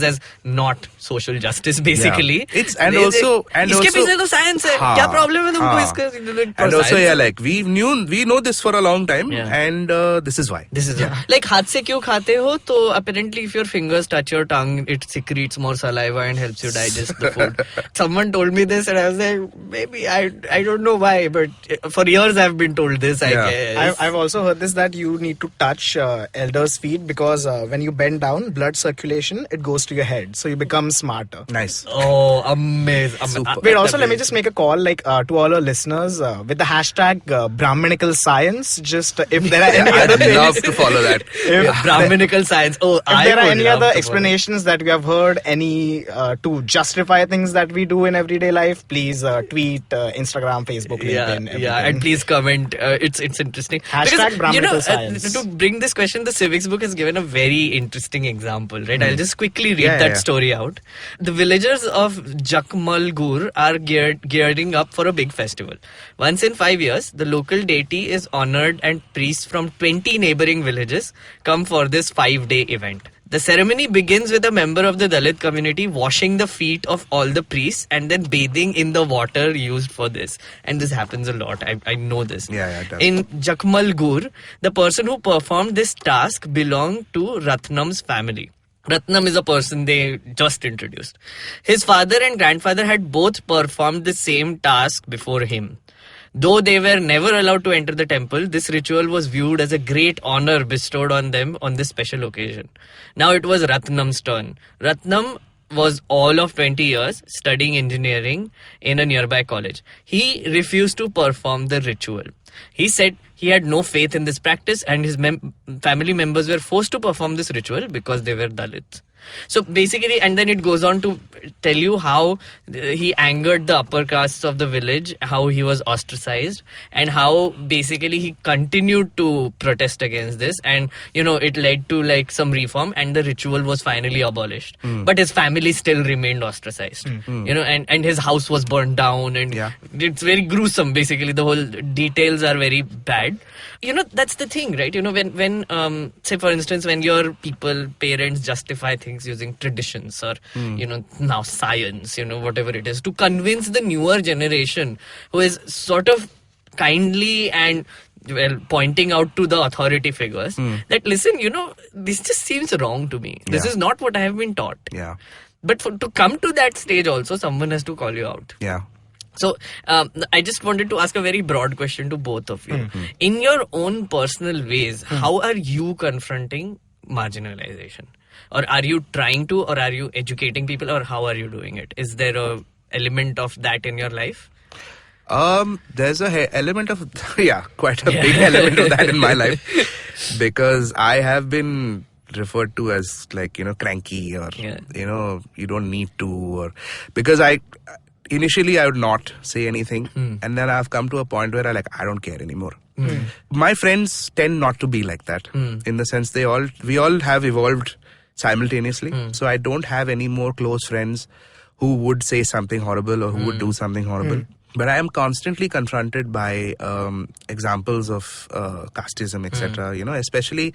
as not social justice basically. It's and also इसके पीछे तो science है, क्या problem है तुमको इसका? And also like we know this for a long time, and this is why. Like हाथ से क्यों खाते हो? तो apparently if your fingers touch your tongue, it secretes more saliva and helps you digest the food. Someone told me this and I was like, maybe I don't know why, but for years I've been told this. I guess. I've also heard this, that you need to touch elders' feet because when you bend down, blood circulation, it goes to your head, so you become smarter. Nice. Oh, amazing. Super. Wait, also let me just make a call, like to all our listeners, with the hashtag Brahminical Science. Just if there are any other I'd love to follow that. Brahminical science. Oh, if there are any other explanations that we have heard, any to justify things that we do in everyday life, please tweet, Instagram, Facebook, LinkedIn, everything. And please comment. It's interesting. Hashtag Brahminical Science. To bring this question, the civics book has given a very interesting example, right? I'll just quickly read that story out. The villagers of Jakmalgur are gearing up for a big festival. Once in 5 years, the local deity is honored and priests from 20 neighboring villages come for this 5-day event. The ceremony begins with a member of the Dalit community washing the feet of all the priests and then bathing in the water used for this. And this happens a lot. I know this. It does. In Jakmalgur, the person who performed this task belonged to Ratnam's family. Ratnam is a person they just introduced. His father and grandfather had both performed the same task before him. Though they were never allowed to enter the temple, this ritual was viewed as a great honor bestowed on them on this special occasion. Now it was Ratnam's turn. Ratnam was all of 20 years studying engineering in a nearby college. He refused to perform the ritual. He said he had no faith in this practice and his family members were forced to perform this ritual because they were Dalits. So basically, and then it goes on to tell you how he angered the upper castes of the village, how he was ostracized, and how basically he continued to protest against this, and it led to like some reform, and the ritual was finally abolished. But his family still remained ostracized. And his house was burned down, and it's very gruesome. Basically, the whole details are very bad. That's the thing, right? When say for instance, when your parents justify things using traditions or now science, whatever it is, to convince the newer generation who is sort of kindly and pointing out to the authority figures that listen, this just seems wrong to me. This is not what I have been taught. But to come to that stage also, someone has to call you out. So I just wanted to ask a very broad question to both of you. In your own personal ways, how are you confronting marginalization? Or are you trying to, or are you educating people, or how are you doing it? Is there a element of that in your life? There's a element of, quite a big element of that in my life, because I have been referred to as like, cranky, or, you don't need to, or because initially I would not say anything, and then I've come to a point where I don't care anymore. My friends tend not to be like that, in the sense we all have evolved simultaneously. So I don't have any more close friends who would say something horrible or who would do something horrible. But I am constantly confronted by examples of casteism, etc. Especially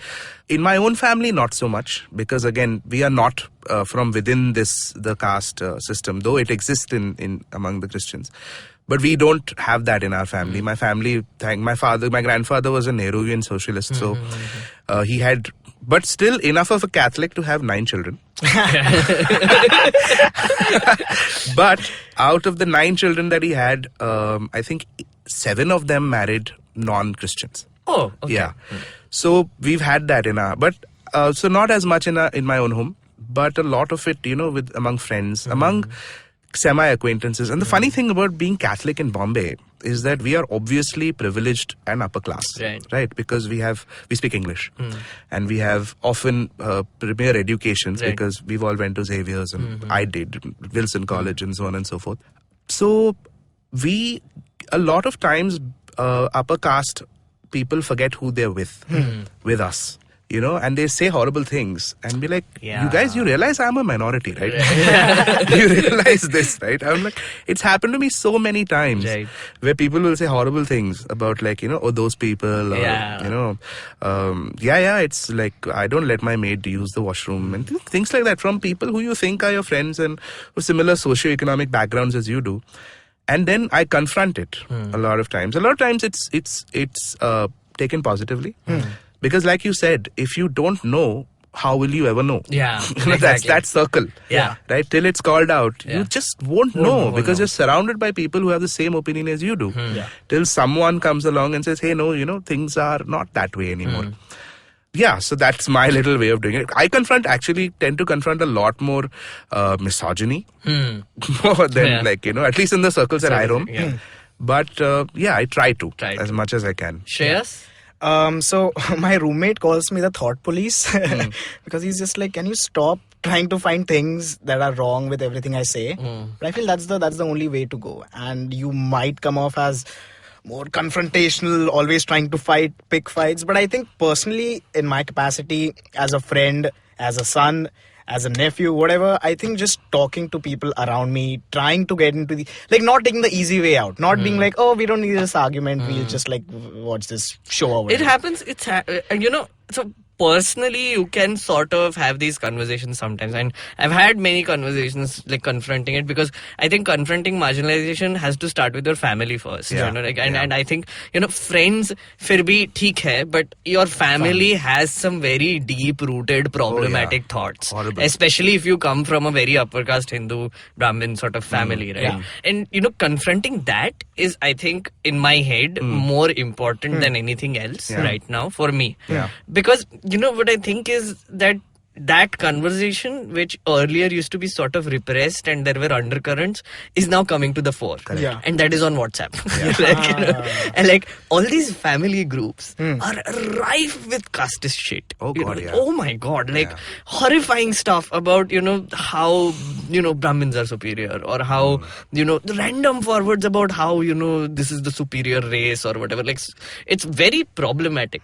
in my own family, not so much, because again, we are not from within the caste system, though it exists in among the Christians. But we don't have that in our family. My family, my grandfather was a Nehruvian socialist, so he had, but still enough of a Catholic to have 9 children. But out of the 9 children that he had, I think 7 of them married non-Christians. Oh, okay. Yeah. So we've had that in our, but so not as much in my own home, but a lot of it, with among friends, among semi-acquaintances. And the funny thing about being Catholic in Bombay is that we are obviously privileged and upper class, right? Because we speak English, and we have often premier educations, because we've all went to Xavier's, and I did Wilson College, and so on and so forth. So a lot of times upper caste people forget who they're with us. And they say horrible things and be like, you guys, you realize I'm a minority, right? You realize this, right? I'm like, it's happened to me so many times where people will say horrible things about like, those people, or, it's like, I don't let my maid use the washroom and things like that from people who you think are your friends and with similar socioeconomic backgrounds as you do. And then I confront it a lot of times. A lot of times it's taken positively. Because like you said, if you don't know, how will you ever know? Yeah, That's that circle. Yeah. Right? Till it's called out. You just won't know because you're surrounded by people who have the same opinion as you do. Till someone comes along and says, hey, no, things are not that way anymore. Yeah, so that's my little way of doing it. I tend to confront a lot more misogyny more than at least in the circles that I roam. But I try to as much as I can. Shreyas? So my roommate calls me the thought police because he's just like, can you stop trying to find things that are wrong with everything I say? But I feel that's the only way to go. And you might come off as more confrontational, always trying to pick fights. But I think personally, in my capacity as a friend, as a son, as a nephew, whatever, I think just talking to people around me, trying to get into not taking the easy way out, not being like, oh, we don't need this argument, we'll just watch this show or whatever. It happens, so personally you can sort of have these conversations sometimes, and I've had many conversations confronting it, because I think confronting marginalization has to start with your family first. And I think friends fir bhi theek hai, but your family has some very deep rooted problematic thoughts. Horrible. Especially if you come from a very upper caste Hindu Brahmin sort of family, right? And confronting that is, I think, in my head more important than anything else right now for me. Because what I think is that that conversation, which earlier used to be sort of repressed and there were undercurrents, is now coming to the fore. Yeah. And that is on WhatsApp. And like all these family groups are rife with casteist shit. Oh God, yeah. Oh my God, like horrifying stuff about, how, Brahmins are superior, or how, the random forwards about how, this is the superior race or whatever. Like, it's very problematic.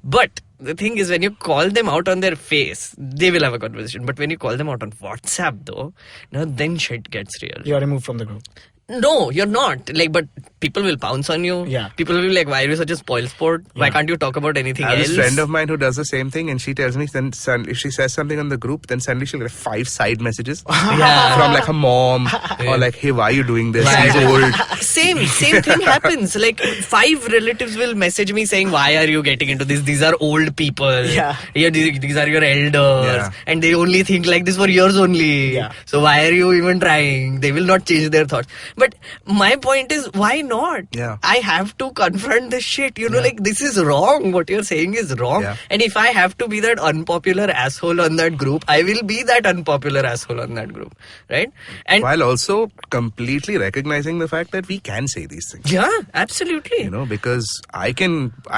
But the thing is, when you call them out on their face, they will have a conversation. But when you call them out on WhatsApp, though, then shit gets real. You're removed from the group. No, you're not. Like, but people will pounce on you. Yeah. People will be like, why are you such a spoil sport? Why can't you talk about anything I have else? a friend of mine who does the same thing, and she tells me then if she says something on the group, then suddenly she'll get 5 side messages from like her mom or like, hey, why are you doing this? He's old. Same thing happens. Like 5 relatives will message me saying, why are you getting into this? These are old people. Yeah. These are your elders. Yeah. And they only think like this for years only. Yeah. So why are you even trying? They will not change their thoughts. But my point is, why not? Yeah. I have to confront this shit. Like, this is wrong. What you're saying is wrong. Yeah. And if I have to be that unpopular asshole on that group, I will be that unpopular asshole on that group. Right? And While also completely recognizing the fact that we can say these things. yeah, absolutely. Because I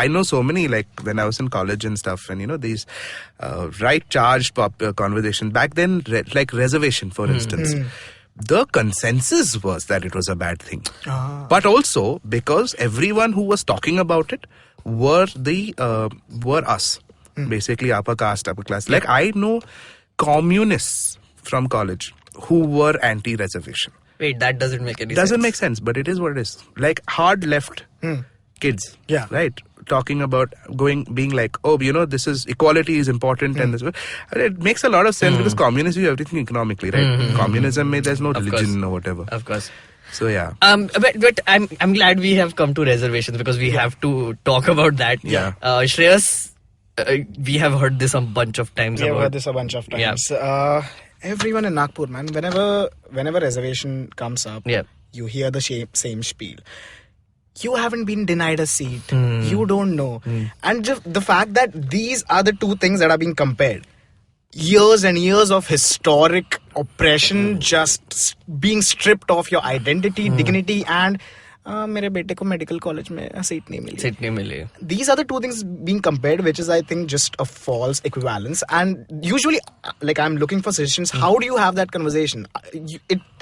know so many, like when I was in college and stuff, and these right charged conversations back then, like reservation, for instance. The consensus was that it was a bad thing. But also because everyone who was talking about it were us. Basically upper caste, upper class. Like I know communists from college who were anti-reservation. Wait, that doesn't make any sense. Doesn't make sense, but it is what it is. Like hard left kids. Yeah. Right? Talking about being like, this is equality is important and this. It makes a lot of sense because communists do everything economically, right? Communism, there's no religion or whatever. Of course. So yeah. But I'm glad we have come to reservations because we have to talk about that. Yeah. Shreyas, we have heard this a bunch of times. We have heard this a bunch of times. Everyone in Nagpur, man, whenever reservation comes up, you hear the same spiel. You haven't been denied a seat. You don't know. And just the fact that these are the two things that are being compared. Years and years of historic oppression just being stripped of your identity, dignity, and मेरे बेटे को medical college में seat नहीं मिली. These are the two things being compared, which is, I think, just a false equivalence. And usually, like, I'm looking for suggestions. How do you have that conversation?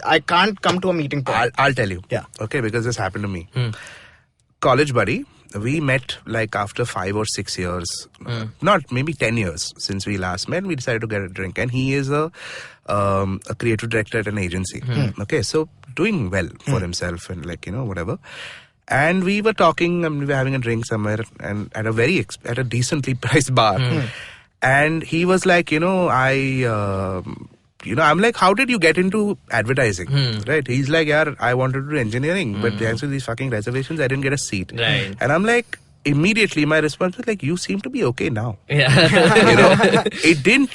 I can't come to a meeting point. I'll tell you. Yeah. Okay, because this happened to me. College buddy, we met like after 5 or 6 years, not maybe 10 years since we last met. We decided to get a drink, and he is a creative director at an agency. Okay, so doing well for himself and like whatever. And we were talking, and we were having a drink somewhere, and at a decently priced bar. And he was like, I'm like, how did you get into advertising? Right? He's like, I wanted to do engineering, but thanks to these fucking reservations, I didn't get a seat. Right. And I'm like, immediately my response was like, you seem to be okay now. Yeah. It didn't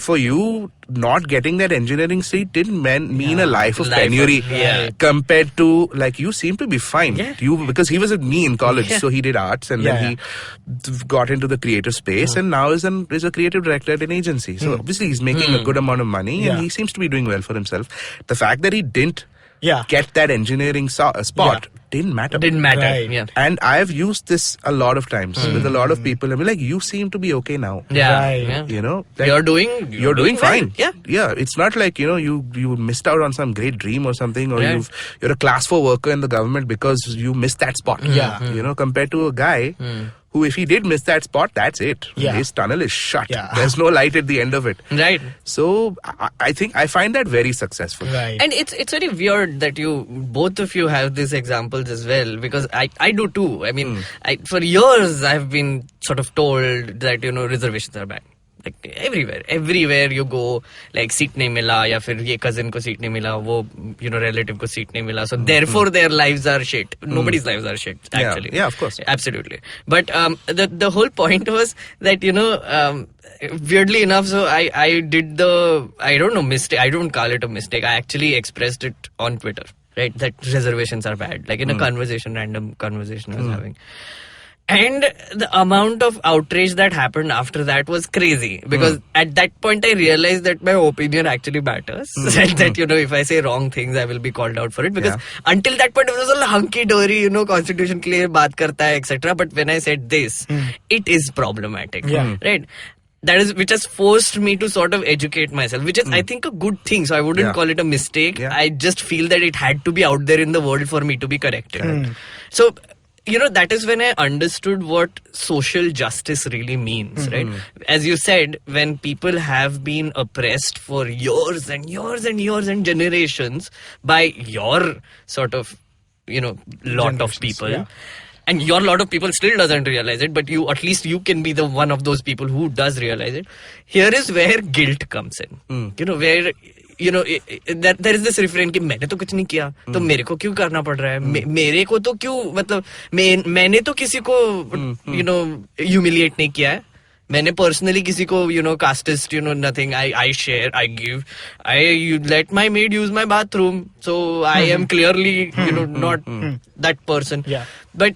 for you not getting that engineering seat didn't mean a life of penury compared to like you seem to be fine. Because he was with me in college, so he did arts and then he got into the creative space and now is a creative director at an agency. So obviously he's making a good amount of money and he seems to be doing well for himself. The fact that he didn't get that engineering spot didn't matter. Right. Yeah. And I've used this a lot of times with a lot of people. I'm like, you seem to be okay now. Yeah. Right. Yeah. Like, You're doing fine. Well. Yeah. It's not like, you missed out on some great dream or something, or you're a class 4 worker in the government because you missed that spot. Yeah. Compared to a guy who, if he did miss that spot, that's it. Yeah. His tunnel is shut. Yeah. There's no light at the end of it. Right. So I think I find that very successful. Right. And it's very weird that both of you have these examples as well, because I do too. I mean, for years I've been sort of told that, reservations are bad. Like everywhere you go, like seat nahi mila, ya fir ye cousin ko seat nahi mila, wo relative ko seat nahi mila. So therefore their lives are shit. Nobody's lives are shit, actually. Yeah, of course. Absolutely. But the whole point was that weirdly enough, so I did I don't know, mistake. I don't call it a mistake. I actually expressed it on Twitter, right? That reservations are bad, like in a random conversation I was having. And the amount of outrage that happened after that was crazy, because at that point I realized that my opinion actually matters. And that, if I say wrong things, I will be called out for it. Because until that point, it was all hunky-dory, constitution ke liye baat karta hai, etc. But when I said this, it is problematic. Right? That is, which has forced me to sort of educate myself, which is, I think, a good thing. So I wouldn't call it a mistake. I just feel that it had to be out there in the world for me to be corrected. So, that is when I understood what social justice really means, right? As you said, when people have been oppressed for years and years and years and generations by your sort of, lot of people. And your lot of people still doesn't realize it, but at least you can be the one of those people who does realize it. Here is where guilt comes in. Where there is this refrain कि मैंने तो कुछ नहीं किया, तो मेरे को क्यों करना पड़ रहा है, मेरे को तो क्यों, मतलब मैंने तो किसी को humiliate नहीं किया है, मैंने personally किसी को casteist nothing, I share, I give, you let my maid use my bathroom, so I am clearly not that person. But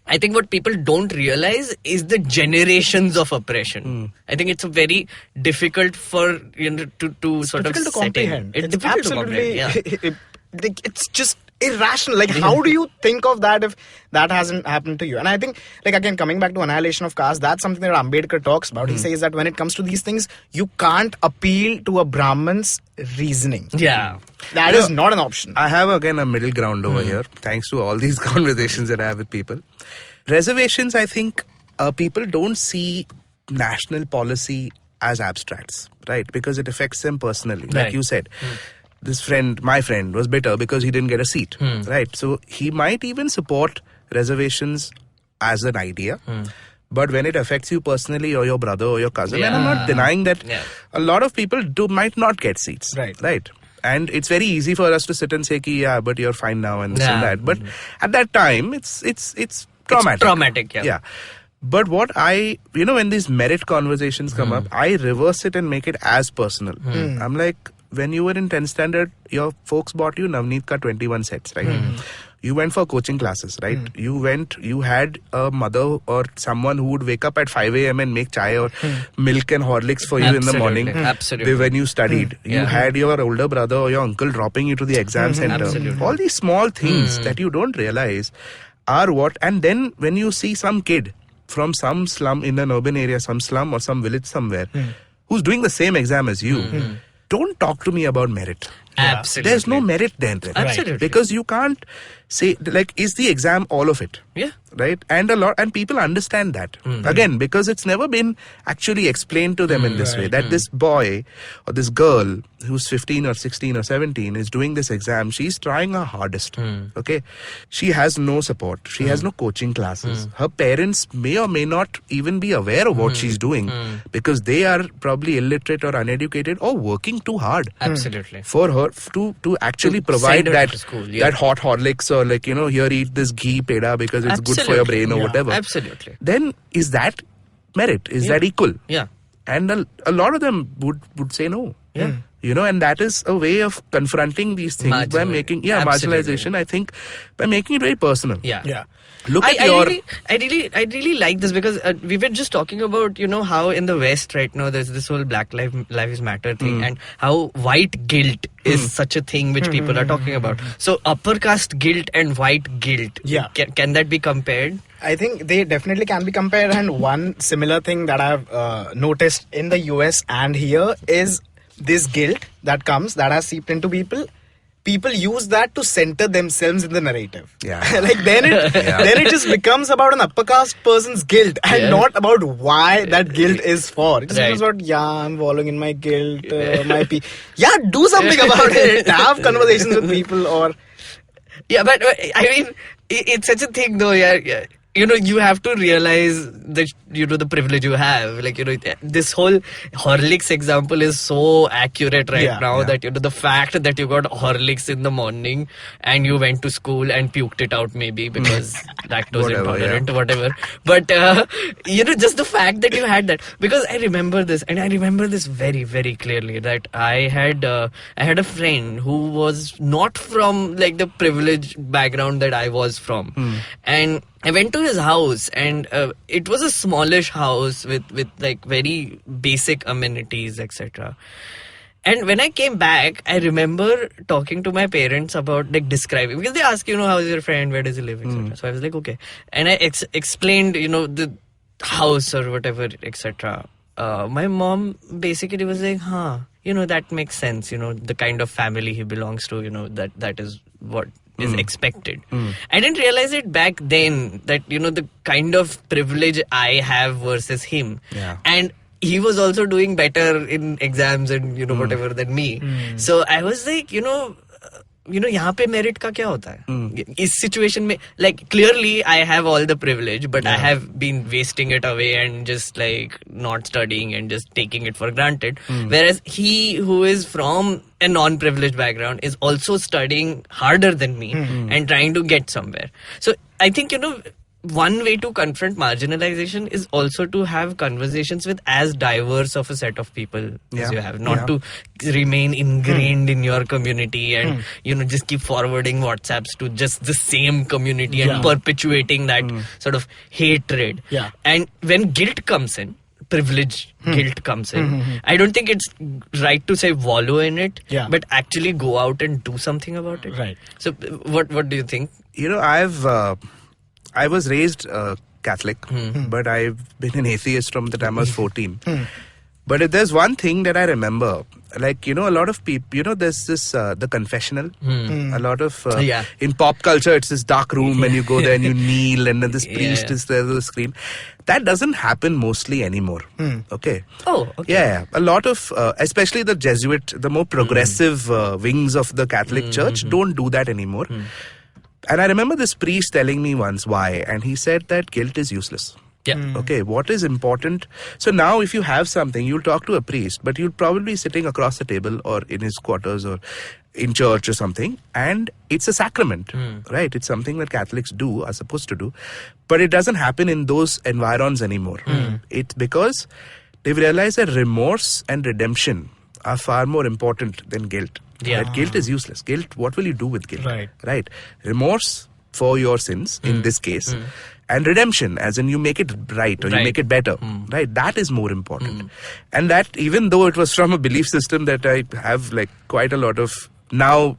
I think what people don't realize is the generations of oppression. I think it's very difficult for to sort of difficult to comprehend. It's difficult absolutely, to comprehend. It's just irrational. Like, how do you think of that if that hasn't happened to you? And I think, like, again, coming back to annihilation of caste, that's something that Ambedkar talks about. He says that when it comes to these things, you can't appeal to a Brahman's reasoning. That is not an option. I have, again, a middle ground over here, thanks to all these conversations that I have with people. Reservations, I think, people don't see national policy as abstracts, right? Because it affects them personally. Like you said, my friend was bitter because he didn't get a seat, right? So he might even support reservations as an idea. But when it affects you personally or your brother or your cousin, and I'm not denying that a lot of people might not get seats, right? And it's very easy for us to sit and say, yeah, but you're fine now and this and that. But at that time, it's traumatic. It's traumatic, yeah. But what when these merit conversations come up, I reverse it and make it as personal. I'm like, when you were in 10th standard, your folks bought you Navneet ka 21 sets, right? You went for coaching classes, right? You had a mother or someone who would wake up at 5 a.m. and make chai or milk and Horlicks for you in the morning. Absolutely. When you studied. You had your older brother or your uncle dropping you to the exam center. Absolutely. All these small things that you don't realize are what, and then when you see some kid from some slum in an urban area, some slum or some village somewhere, who's doing the same exam as you, don't talk to me about merit. Absolutely. There's no merit then. Absolutely. Because you can't say, like, is the exam all of it? Yeah. Right? And people understand that. Again, because it's never been actually explained to them in this way, that this boy or this girl who's 15 or 16 or 17 is doing this exam. She's trying her hardest. Okay? She has no support. She has no coaching classes. Her parents may or may not even be aware of what she's doing because they are probably illiterate or uneducated or working too hard. Absolutely. For her to actually provide that school, that hot Horlicks or here eat this ghee peda because it's good for your brain or whatever. Absolutely. Then is that merit? Is that equal? Yeah. And a lot of them would say no. Yeah. And that is a way of confronting these things by making marginalization, I think, by making it very personal. Yeah. Look at I really like this because we were just talking about how in the West right now there's this whole Black Lives Matter thing and how white guilt is such a thing which people are talking about. So upper caste guilt and white guilt, can that be compared? I think they definitely can be compared, and one similar thing that I've noticed in the US and here is this guilt that has seeped into people. People use that to center themselves in the narrative. Then it just becomes about an upper caste person's guilt and not about why that guilt is for. It just becomes about, I'm wallowing in my guilt, do something about it. Have conversations with people or... Yeah, but I mean, it's such a thing though, you have to realize that, the privilege you have. Like, this whole Horlicks example is so accurate now that, the fact that you got Horlicks in the morning and you went to school and puked it out maybe because lactose intolerant, whatever. But, just the fact that you had that. Because I remember this, and I remember this very, very clearly, that I had a friend who was not from, like, the privileged background that I was from. And I went to his house, and it was a smallish house with like very basic amenities, etc. And when I came back, I remember talking to my parents about like describing, because they ask, how is your friend, where does he live, etc. So I was like, okay, and I explained, the house or whatever, etc. My mom basically was like, that makes sense, the kind of family he belongs to, that is what is expected. I didn't realize it back then that, the kind of privilege I have versus him. Yeah. And he was also doing better in exams and, whatever than me. So I was like, यहाँ पे merit का क्या होता है? इस situation में, like, clearly I have all the privilege, but I have been wasting it away and just like not studying and just taking it for granted. Whereas he who is from a non-privileged background is also studying harder than me and trying to get somewhere. So I think, one way to confront marginalization is also to have conversations with as diverse of a set of people as you have, not to remain ingrained in your community and just keep forwarding WhatsApps to just the same community and perpetuating that sort of hatred. And when guilt comes in, privilege guilt comes in, I don't think it's right to say wallow in it, but actually go out and do something about it. Right. So what do you think? I was raised Catholic, but I've been an atheist from the time I was 14. But if there's one thing that I remember, like, a lot of people, there's this, the confessional, a lot of, in pop culture, it's this dark room and you go there and you kneel and then this priest is there with the screen. That doesn't happen mostly anymore. Okay. Oh, okay. Yeah. A lot of, especially the Jesuit, the more progressive wings of the Catholic Church don't do that anymore. And I remember this priest telling me once why, and he said that guilt is useless. Okay, what is important? So now if you have something, you'll talk to a priest, but you'll probably be sitting across the table or in his quarters or in church or something, and it's a sacrament, right? It's something that Catholics are supposed to do, but it doesn't happen in those environs anymore. It's because they've realized that remorse and redemption are far more important than guilt. Right? Guilt is useless. Guilt, what will you do with guilt? Right. Remorse for your sins, in this case, and redemption, as in you make it right or you make it better. Right. That is more important. And that, even though it was from a belief system that I have like quite a lot of now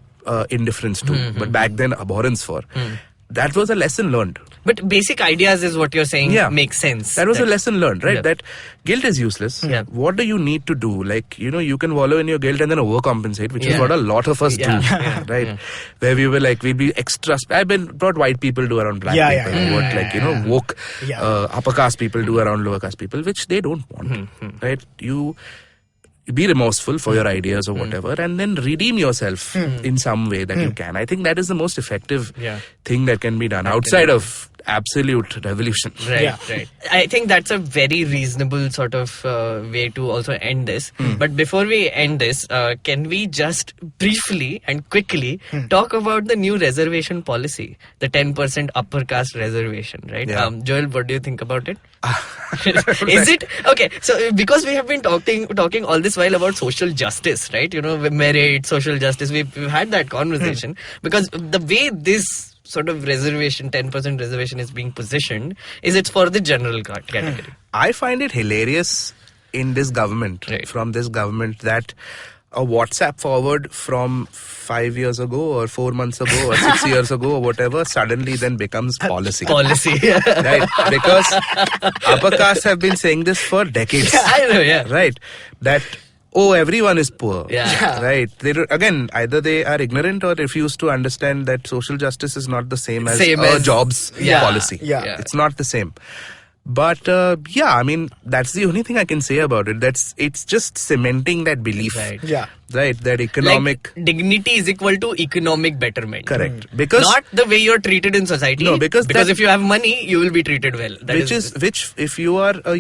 indifference to, but back then abhorrence for, that was a lesson learned. But basic ideas is what you're saying makes sense. That was a lesson learned, right? That guilt is useless. What do you need to do? Like, you can wallow in your guilt and then overcompensate, which is what a lot of us do, right? Where we were like, we'd be extra. I've been brought white people do around black people. What, like, woke upper caste people do around lower caste people, which they don't want, right? You be remorseful for your ideas or whatever, and then redeem yourself in some way that you can. I think that is the most effective thing that can be done outside of absolute revolution. Right. I think that's a very reasonable sort of way to also end this. But before we end this, can we just briefly and quickly talk about the new reservation policy, the 10% upper caste reservation, right? Joel, what do you think about it? Is it okay? So because we have been talking all this while about social justice, right? Merit, social justice. We've had that conversation because the way this sort of reservation, 10% reservation is being positioned is it's for the general category. I find it hilarious in this government, from this government, that a WhatsApp forward from 5 years ago or 4 months ago or 6 years ago or whatever suddenly then becomes policy. Right? Because upper castes have been saying this for decades. I know, Right? That, everyone is poor. Right? Again, either they are ignorant or refuse to understand that social justice is not the same as jobs policy. It's not the same. But I mean, that's the only thing I can say about it. It's just cementing that belief. Right, that economic... Like, dignity is equal to economic betterment. Correct. Because... Not the way you're treated in society. No, because if you have money, you will be treated well. Which if you are a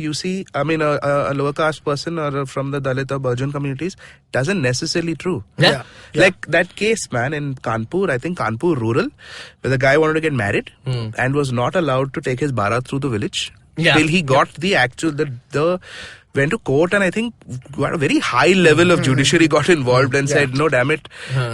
lower caste person or from the Dalit or Burjan communities, doesn't necessarily true. Like that case, man, in Kanpur, I think Kanpur rural, where the guy wanted to get married and was not allowed to take his barat through the village till he got the actual... went to court, and I think got a very high level of judiciary got involved and said, no, damn it,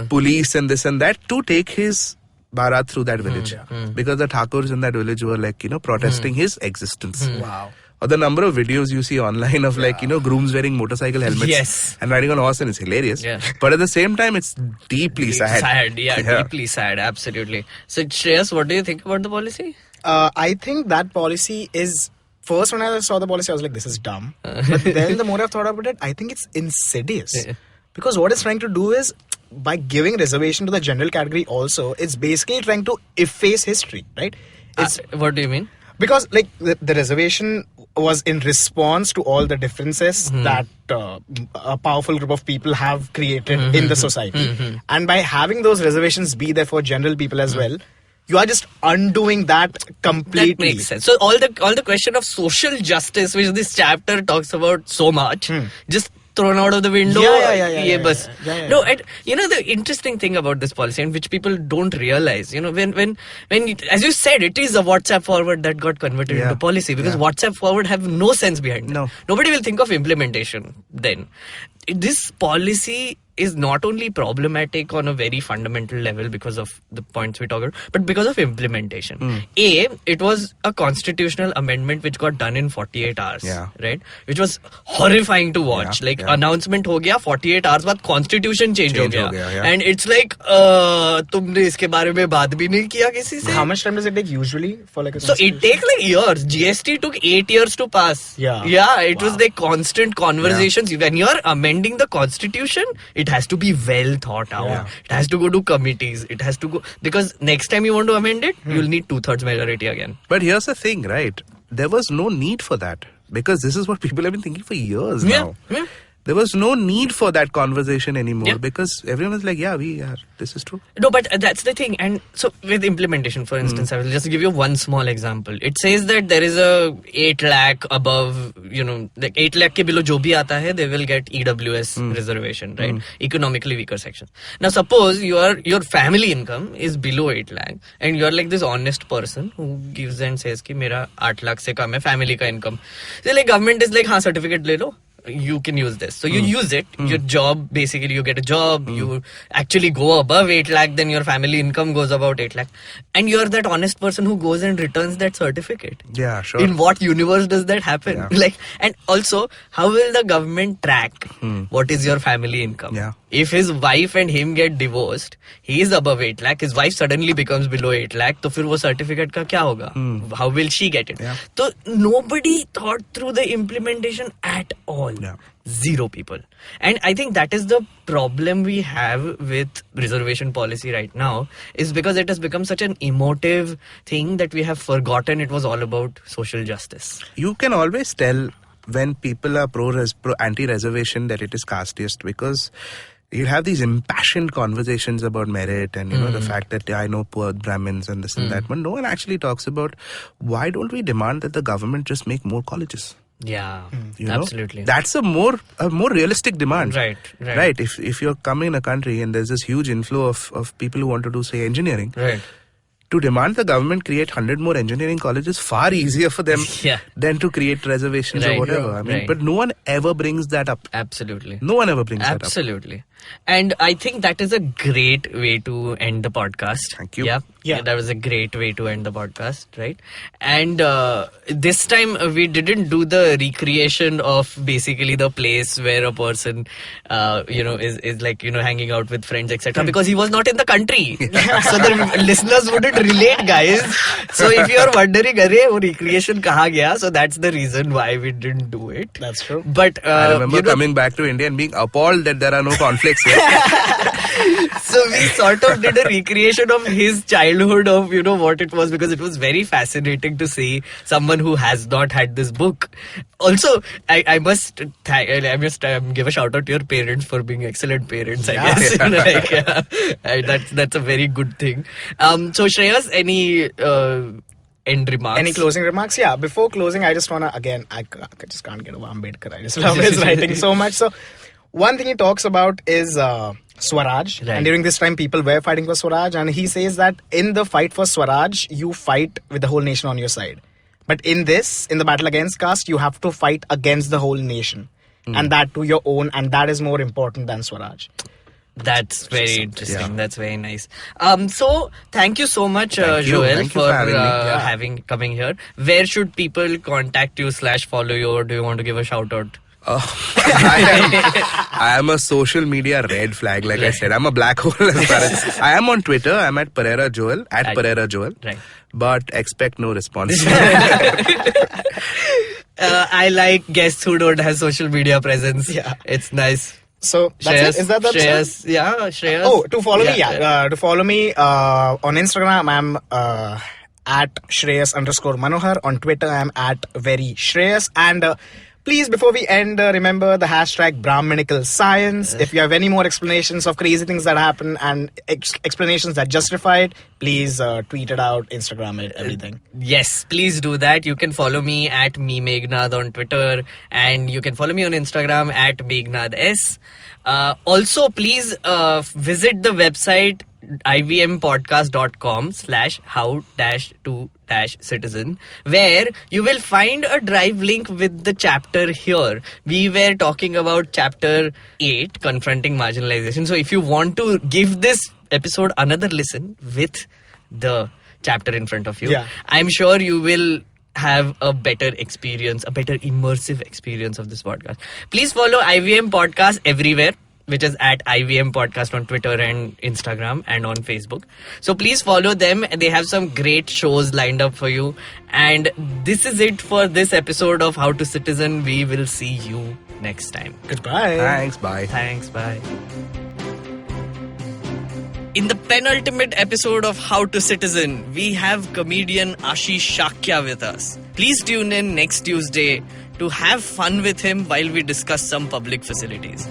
police and this and that, to take his Bharat through that village because the Thakurs in that village were like, protesting his existence. Wow. Or the number of videos you see online of grooms wearing motorcycle helmets and riding on horse, and it's hilarious. Yeah. But at the same time, it's deeply sad. Deeply sad, absolutely. So Shreyas, what do you think about the policy? I think that policy is... First, when I saw the policy, I was like, this is dumb. But then the more I've thought about it, I think it's insidious. Because what it's trying to do is, by giving reservation to the general category also, it's basically trying to efface history, right? What do you mean? Because like the reservation was in response to all the differences that a powerful group of people have created in the society. And by having those reservations be there for general people as well, you are just undoing that completely. That makes sense. So all the question of social justice, which this chapter talks about so much, just thrown out of the window. Yeah. No, and the interesting thing about this policy, and which people don't realize, when as you said, it is a WhatsApp forward that got converted into policy, because WhatsApp forward have no sense behind it. Nobody will think of implementation then. This policy is not only problematic on a very fundamental level because of the points we talked about, but because of implementation. It was a constitutional amendment which got done in 48 hours, right? Which was horrifying to watch. Announcement ho gaya, 48 hours बाद constitution change ho gaya. And it's like, तुमने इसके बारे में बात भी नहीं किया किसी से. How much time does it take usually for like a So it takes like years. GST took 8 years to pass. It was like constant conversations. When you're amending the constitution, it has to be well thought out. It has to go to committees. It has to go, because next time you want to amend it, you'll need 2/3 majority again. But here's the thing, right? There was no need for that, because this is what people have been thinking for years now. There was no need for that conversation anymore because everyone was like, this is true. No, but that's the thing. And so with implementation, for instance, I will just give you one small example. It says that there is a 8 lakh above, like 8 lakh ke below jo bhi aata hai, they will get EWS reservation, right? Economically weaker sections. Now suppose your family income is below 8 lakh and you're like this honest person who gives and says ki mera 8 lakh se kam hai family ka income. So like government is like, certificate le lo. You can use this. So you use it. Your job, basically you get a job, you actually go above 8 lakh, then your family income goes about 8 lakh. And you're that honest person who goes and returns that certificate. Yeah, sure. In what universe does that happen? And also, how will the government track what is your family income? If his wife and him get divorced, he is above 8 lakh, his wife suddenly becomes below 8 lakh, तो फिर वो certificate का क्या होगा? How will she get it? So nobody thought through the implementation at all. Zero people. And I think that is the problem we have with reservation policy right now, is because it has become such an emotive thing that we have forgotten it was all about social justice. You can always tell when people are anti-reservation that it is casteist, because you have these impassioned conversations about merit and the fact that I know poor Brahmins and this and that, but no one actually talks about why don't we demand that the government just make more colleges? Absolutely. That's a more realistic demand. Right. If you're coming in a country and there's this huge inflow of people who want to do, say, engineering, to demand the government create 100 more engineering colleges, far easier for them than to create reservations or whatever. But no one ever brings that up. Absolutely. No one ever brings that up. Absolutely. And I think that is a great way to end the podcast. Thank you. Yeah, that was a great way to end the podcast, right? And this time we didn't do the recreation of basically the place where a person, is like, hanging out with friends, etc. Because he was not in the country. So the listeners wouldn't relate, guys. So if you're wondering, arey, wo recreation kaha gaya? So that's the reason why we didn't do it. That's true. But I remember coming back to India and being appalled that there are no conflicts here. So we sort of did a recreation of his childhood of, what it was, because it was very fascinating to see someone who has not had this book. Also, I must give a shout out to your parents for being excellent parents, I guess. That's a very good thing. So Shreyas, any end remarks? Any closing remarks? Yeah, before closing, I just want to, again, I just can't get over Ambedkar. I just love his writing so much. So one thing he talks about is Swaraj. And during this time, people were fighting for Swaraj. And he says that in the fight for Swaraj, you fight with the whole nation on your side. But in the battle against caste, you have to fight against the whole nation. And that to your own. And that is more important than Swaraj. That's very interesting. Yeah. That's very nice. So thank you so much, Thank you. Joel, Thank you for for having me. coming here. Where should people contact you / follow you, or do you want to give a shout out? I am a social media red flag, like I said. I'm a black hole as far as I am on Twitter. I'm at Pereira Joel, at Right. Pereira Joel. Right. But expect no response. I like guests who don't have social media presence. Yeah. It's nice. So that's it. Is that the episode? Shreyas, yeah, Shreyas. Oh, to follow me, to follow me on Instagram, I'm at Shreyas_Manohar. On Twitter, I'm at very Shreyas. And please, before we end, remember the hashtag Brahminical Science. If you have any more explanations of crazy things that happen and explanations that justify it, please tweet it out, Instagram it, everything. Yes, please do that. You can follow me at Meghnad on Twitter, and you can follow me on Instagram at MeghnadsS. Also, please visit the website ivmpodcast.com/how-to-citizen, where you will find a drive link with the chapter here. We were talking about chapter 8, Confronting Marginalization. So if you want to give this episode another listen with the chapter in front of you, I'm sure you will have a better experience, a better immersive experience of this podcast. Please follow IVM Podcast everywhere, which is at IVM Podcast on Twitter and Instagram and on Facebook. So please follow them. They have some great shows lined up for you. And this is it for this episode of How to Citizen. We will see you next time. Goodbye. Thanks, bye. Thanks, bye. In the penultimate episode of How to Citizen, we have comedian Ashish Shakya with us. Please tune in next Tuesday to have fun with him while we discuss some public facilities.